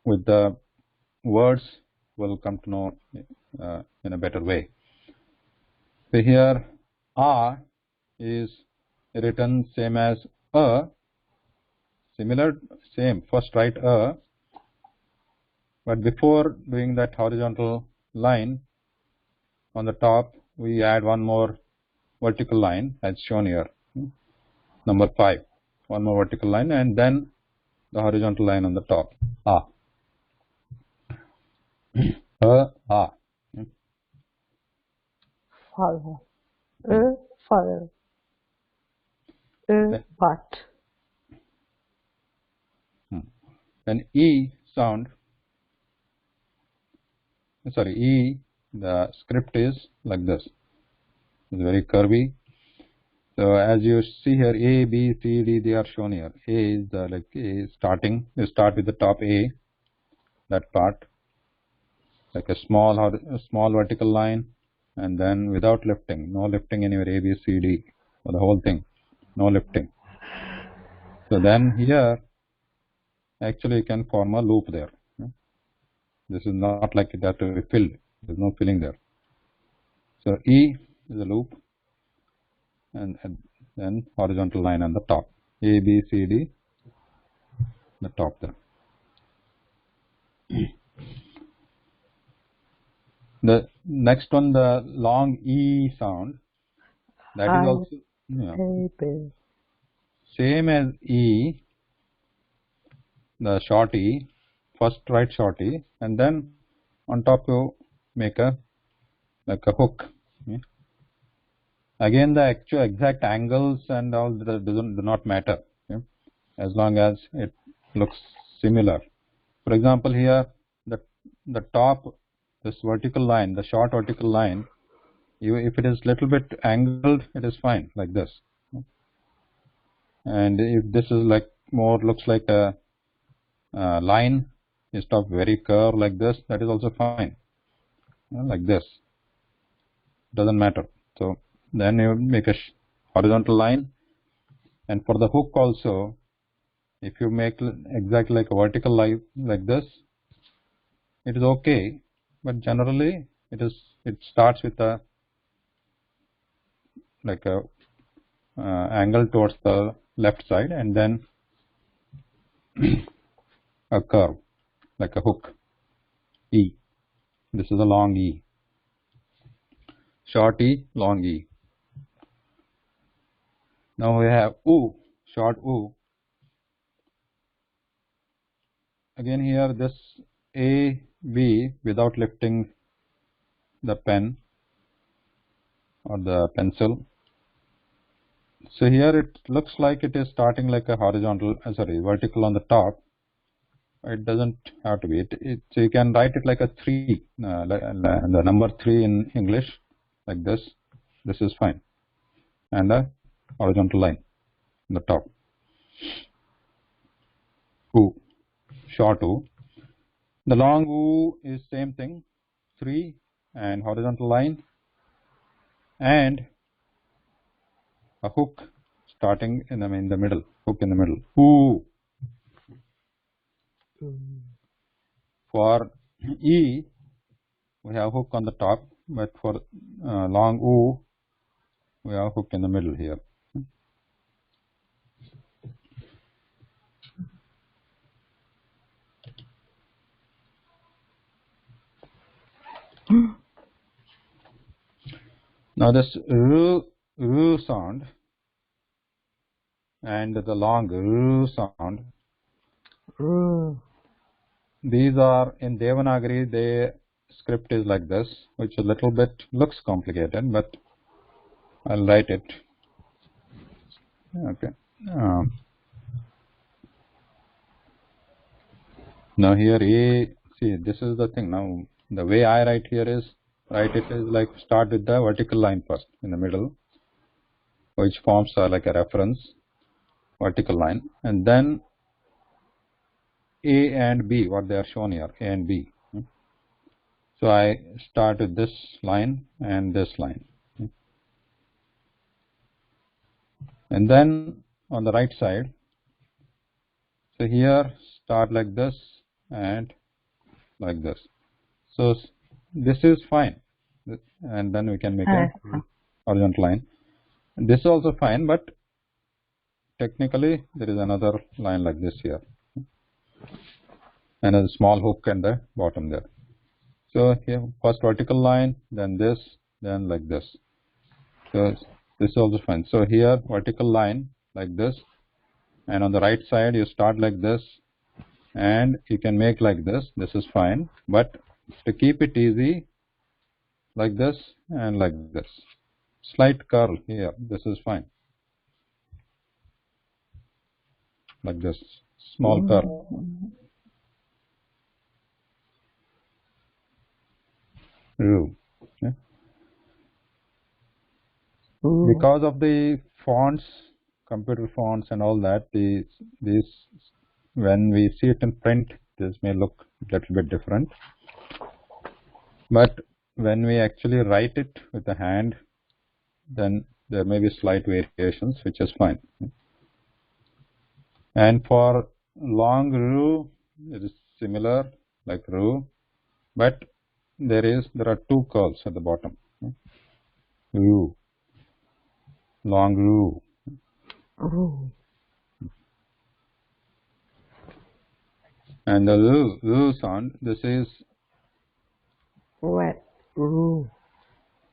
with the words, we'll come to know in a better way. So here, a is written same as a, same, first write a, but before doing that horizontal line on the top, we add one more vertical line as shown here, number 5, one more vertical line, and then the horizontal line on the top, a. A. Father. Father. But. Then E sound, E, the script is like this. It's very curvy. So as you see here, A, B, C, D, they are shown here. A is like A starting. You start with the top A, that part, like a small vertical line, and then without lifting, no lifting anywhere, A, B, C, D, for the whole thing, no lifting. So then here, actually you can form a loop there. This is not like it has to be filled. There is no filling there. So E is a loop, and then horizontal line on the top. A, B, C, D, the top there. The next one, the long E sound, that is also same as E, the short E, first write short E, and then on top you make like a hook. Again, the actual exact angles and all do not matter. as long as it looks similar. For example, here the top, this vertical line, the short vertical line, if it is little bit angled, it is fine like this. And if this is like more looks like a line instead of very curved like this, that is also fine. Like this, doesn't matter. So then you make a horizontal line, and for the hook also, if you make exactly like a vertical line like this, it is okay, but generally it starts with a like a angle towards the left side, and then a curve like a hook, E. This is a long E, short E, long E. Now we have U, short U. Again here this A, B without lifting the pen or the pencil. So here it looks like it is starting like a horizontal, vertical on the top. It doesn't have to be. So you can write it like a 3, the number 3 in English, like this. This is fine, and a horizontal line on the top. U, short U. The long U is same thing, 3 and horizontal line, and a hook starting in the middle. Hook in the middle. U. For E, we have hook on the top, but for long U, we have hook in the middle here. Now this R sound and the long R sound, these are in Devanagari. The script is like this, which a little bit looks complicated, but I'll write it. Okay. Now here A, see, this is the thing. Now the way I write here is like start with the vertical line first in the middle, which forms like a reference vertical line, and then A and B, what they are shown here, A and B. So I start with this line and this line, and then on the right side, so here start like this and like this. So this is fine, and then we can make a horizontal line. This is also fine, but technically there is another line like this here, and a small hook in the bottom there. So here first vertical line, then this, then like this. So this is also fine. So here vertical line like this, and on the right side you start like this, and you can make like this. This is fine, but to keep it easy, like this and like this. Slight curl here. This is fine. Like this, small curl. Okay. Because of the fonts, computer fonts and all that, these when we see it in print, this may look a little bit different. But when we actually write it with the hand, then there may be slight variations, which is fine. And for long ru, it is similar like ru, but there are two curls at the bottom. Ru, long ru. And the ru sound, this is What?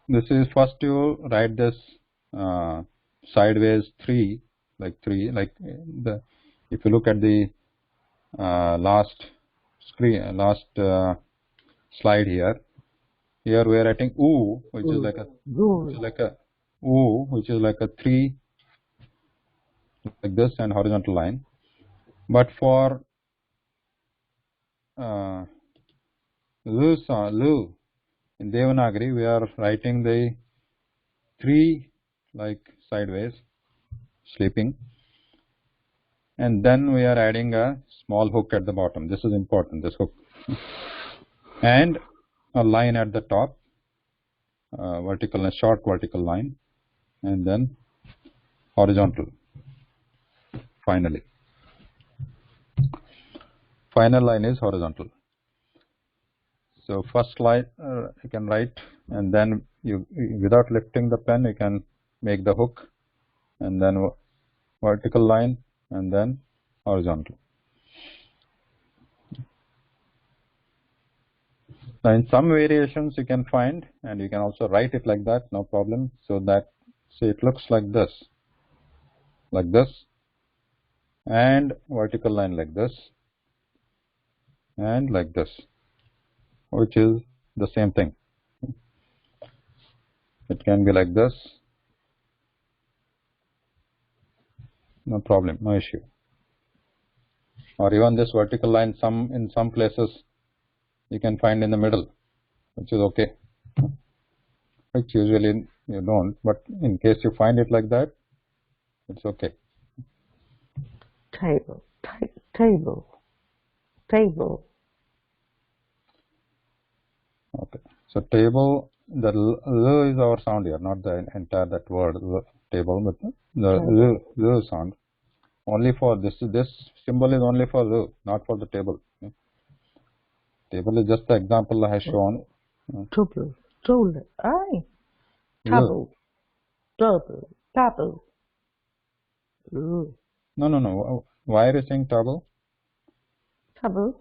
This is first you write this sideways 3, like if you look at the last slide here we are writing U, which is like a U, which is like a 3, like this, and horizontal line. But for Lu in Devanagari, we are writing the 3 like sideways, sleeping, and then we are adding a small hook at the bottom. This is important, this hook, and a line at the top, vertical, a short vertical line, and then horizontal. Finally, final line is horizontal. So first line you can write, and then you, without lifting the pen, you can make the hook, and then vertical line, and then horizontal. Now in some variations you can find, and you can also write it like that, no problem. So that, say it looks like this, and vertical line like this, and like this, which is the same thing. It can be like this, no problem, no issue. Or even this vertical line, in some places you can find in the middle, which is okay, which usually you don't, but in case you find it like that, it's okay. Table, table, table. Okay, so table, the L is our sound here, not the entire that word table, but the L sound. Only for this symbol is only for L, not for the table. Okay? Table is just the example I have shown. Table, table, aye. Table, double, table. No. Why are you saying table? Table.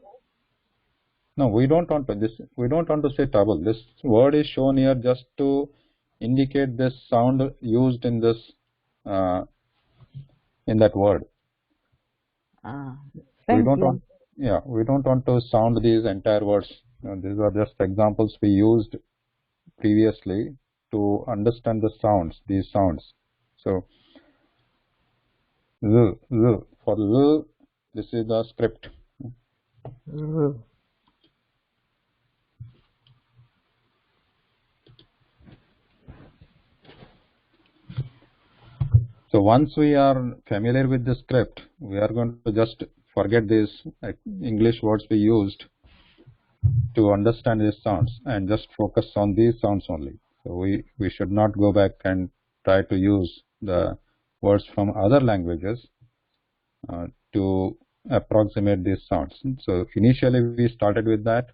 No, we don't want to. We don't want to say table. This word is shown here just to indicate this sound used in this in that word. We don't want. Yeah, we don't want to sound these entire words. These are just examples we used previously to understand the sounds. These sounds. So, for L, this is the script. So once we are familiar with the script, we are going to just forget these English words we used to understand these sounds and just focus on these sounds only. So we should not go back and try to use the words from other languages to approximate these sounds. So initially we started with that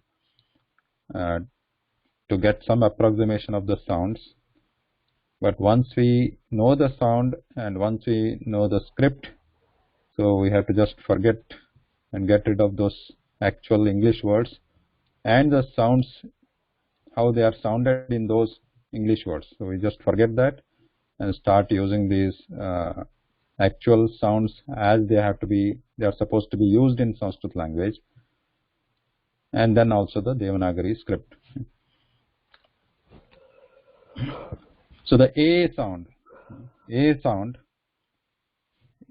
to get some approximation of the sounds. But once we know the sound and once we know the script, so we have to just forget and get rid of those actual English words and the sounds, how they are sounded in those English words. So we just forget that and start using these actual sounds as they are supposed to be used in Sanskrit language, and then also the Devanagari script. So the A sound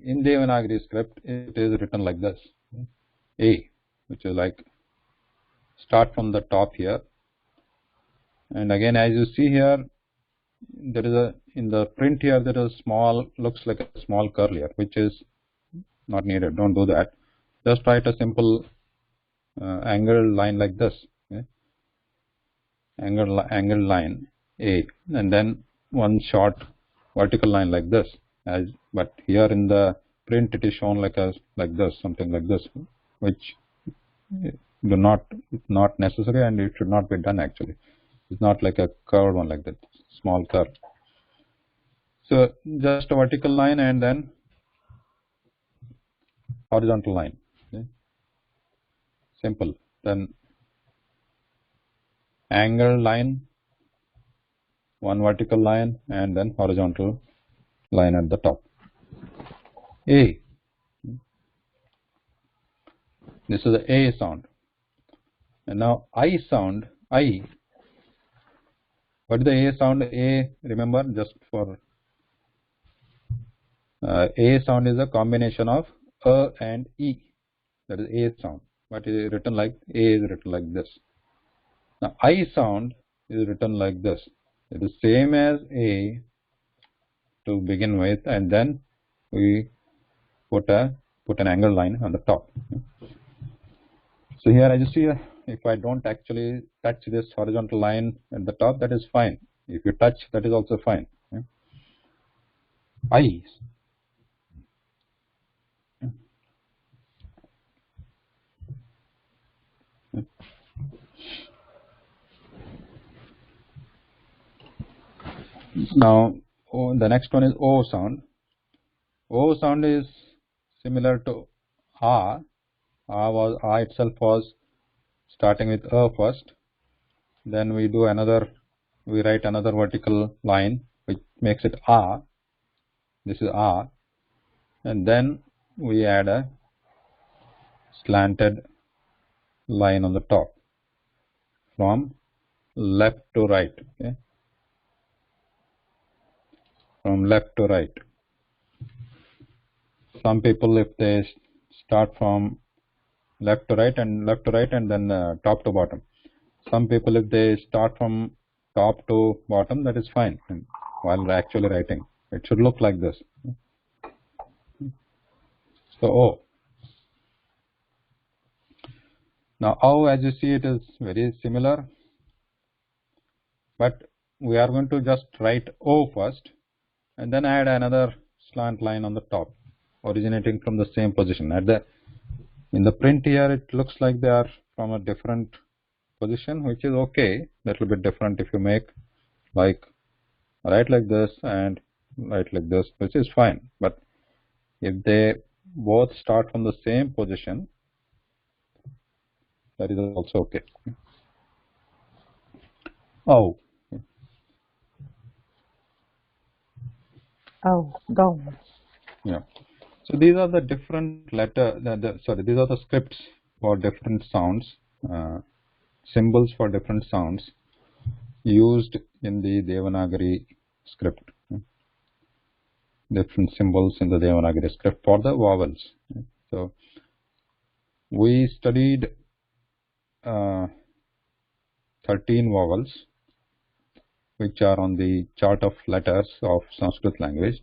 in Devanagari script, it is written like this, A, which is like start from the top here, and again as you see here, there is in the print here there is looks like a small curl here, which is not needed. Don't do that. Just write a simple angled line like this, okay? Angled line A, and then one short vertical line like this. But here in the print it is shown like this, something like this, which not necessary, and it should not be done actually. It's not like a curved one like that, small curve. So just a vertical line and then horizontal line. Okay? Simple. Then angled line, one vertical line, and then horizontal line at the top. A. This is the A sound. And now I sound, I. What is the A sound? A, remember, just for A sound is a combination of A and E. that is A sound, but it is written like A is written like this. Now I sound is written like this. It is same as A to begin with, and then we put an angle line on the top. So here as you see, if I don't actually touch this horizontal line at the top, that is fine. If you touch, that is also fine. I. Now the next one is O sound. O sound is similar to A. A itself was starting with A first. Then we write another vertical line which makes it A. This is A, and then we add a slanted line on the top from left to right. Okay, from left to right. Some people, if they start from left to right and then top to bottom. Some people, if they start from top to bottom, that is fine. And while actually writing, it should look like this. So O. Now O, as you see, it is very similar, but we are going to just write O first and then add another slant line on the top, originating from the same position. In the print here, it looks like they are from a different position, which is okay. That will be different if you make like write like this and write like this, which is fine. But if they both start from the same position, that is also okay. Oh. Oh, go. Yeah. So these are the different these are the scripts for different sounds, symbols for different sounds used in the Devanagari script. Different symbols in the Devanagari script for the vowels. So we studied 13 vowels which are on the chart of letters of Sanskrit language.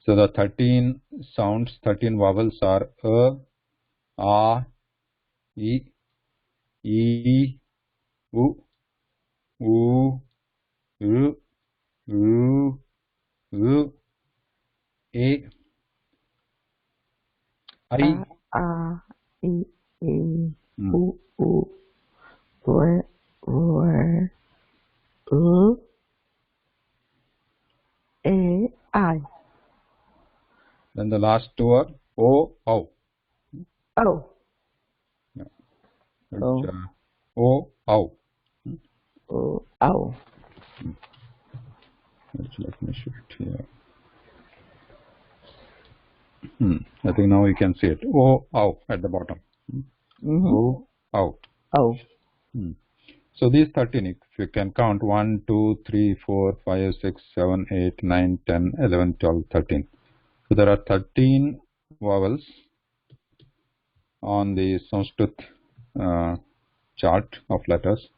So the 13 sounds, 13 vowels are A, I, U, U, U, A, I, A, I, U, U, A, I. Then the last two are O, O. Oh. Yeah. O. O, O. O, O. Let me shift here. I think now you can see it. O, O at the bottom. O, O. O. So these 13, if you can count 1, 2, 3, 4, 5, 6, 7, 8, 9, 10, 11, 12, 13. So there are 13 vowels on the Sanskrit chart of letters,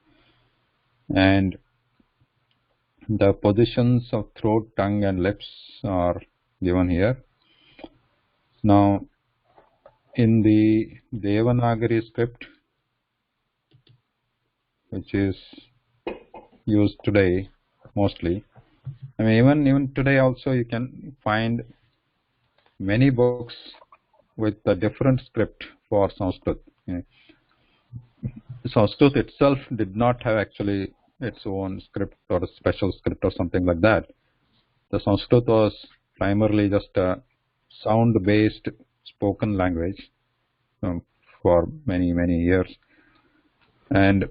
and the positions of throat, tongue and lips are given here. Now in the Devanagari script, which is used today mostly, I mean even today also you can find many books with a different script for Sanskrit. Sanskrit itself did not have actually its own script or a special script or something like that. The Sanskrit was primarily just a sound-based spoken language for many years, and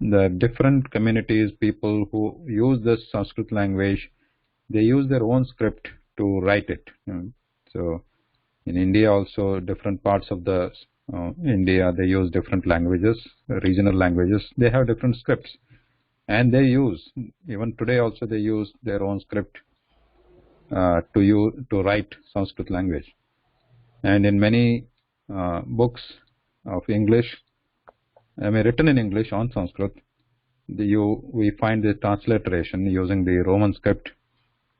the different communities, people who use this Sanskrit language, they use their own script to write it. So in India also, different parts of the India, they use different languages, regional languages. They have different scripts, and they use, even today also, they use their own script to write Sanskrit language. And in many books of English, written in English on Sanskrit, we find the transliteration using the Roman script,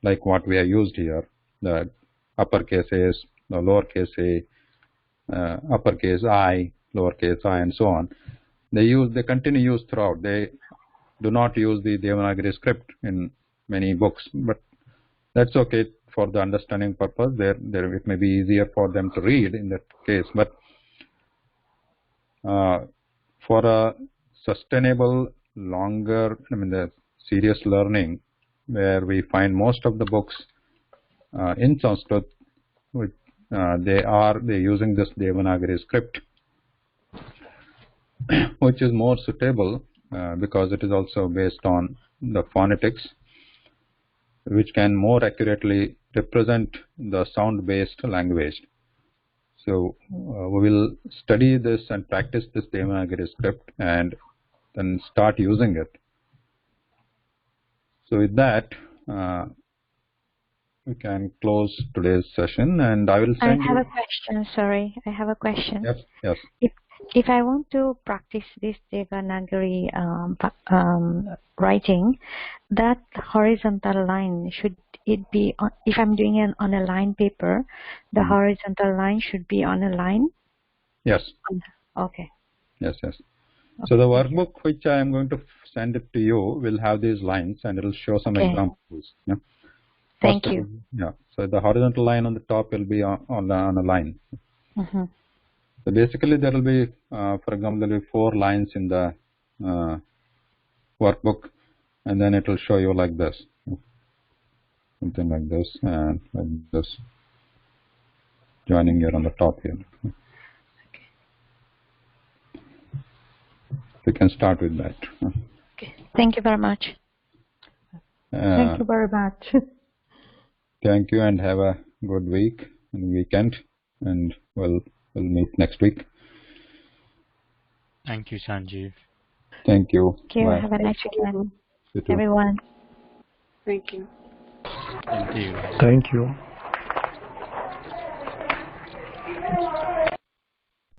like what we have used here, the uppercase S, the lowercase a, uppercase I, lowercase I, and so on. They continue use throughout. They do not use the Devanagari script in many books, but that's okay for the understanding purpose. It may be easier for them to read in that case, but for a sustainable, longer, the serious learning, where we find most of the books in Sanskrit, they're using this Devanagari script, which is more suitable because it is also based on the phonetics, which can more accurately represent the sound-based language. So we will study this and practice this Devanagari script and then start using it. So with that, we can close today's session, and I will send you. I have a question. Sorry, I have a question. Yes, yes. If I want to practice this Devanagari writing, that horizontal line, should it be on, if I'm doing it on a line paper, the horizontal line should be on a line? Yes. Okay. Yes, yes. Okay. So the workbook which I am going to send it to you will have these lines, and it will show some examples. Yeah. Thank you. Yeah. So the horizontal line on the top will be on a line. Mm-hmm. So basically there will be, for example, there will be 4 lines in the workbook, and then it will show you like this, something like this, and like this, joining here on the top here. Okay. We can start with that. Okay. Thank you very much. Thank you very much. Thank you, and have a good week and weekend, and we'll meet next week. Thank you, Sanjeev. Thank you. Thank you. Bye. Have a nice weekend, You too. everyone. Thank you. Thank you. Thank you.